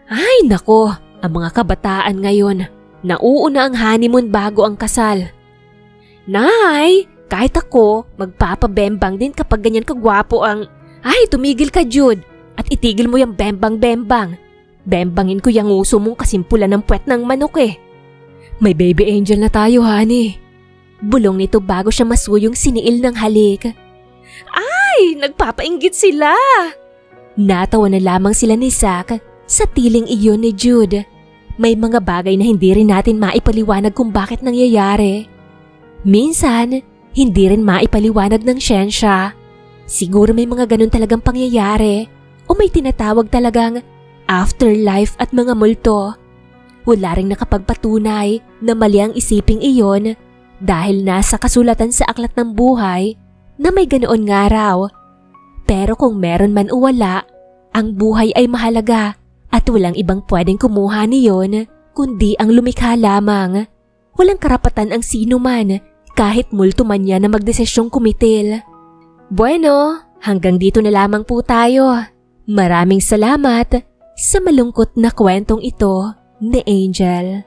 Ay nako, ang mga kabataan ngayon, nauuna ang honeymoon bago ang kasal. Nay, kahit ako, magpapabembang din kapag ganyan kagwapo ang... Ay, tumigil ka, Jude! At itigil mo yung bembang-bembang. Bembangin ko yung uso mong kasimpulan ng puwet ng manok eh. May baby angel na tayo, honey. Bulong nito bago siya masuyong siniil ng halik. Ay, nagpapainggit sila! Natawa na lamang sila ni Zack sa tiling iyon ni Jude. May mga bagay na hindi rin natin maipaliwanag kung bakit nangyayari. Minsan, hindi rin maipaliwanag ng siyensya. Siguro may mga ganun talagang pangyayari. O may tinatawag talagang afterlife at mga multo. Wala ring nakapagpatunay na mali ang isiping iyon dahil nasa kasulatan sa aklat ng buhay na may ganoon nga raw. Pero kung meron man o wala, ang buhay ay mahalaga at walang ibang pwedeng kumuha niyon kundi ang lumikha lamang. Walang karapatan ang sino man kahit multo man niya na magdesisyong kumitil. Bueno, hanggang dito na lamang po tayo. Maraming salamat sa malungkot na kwentong ito ni Angel.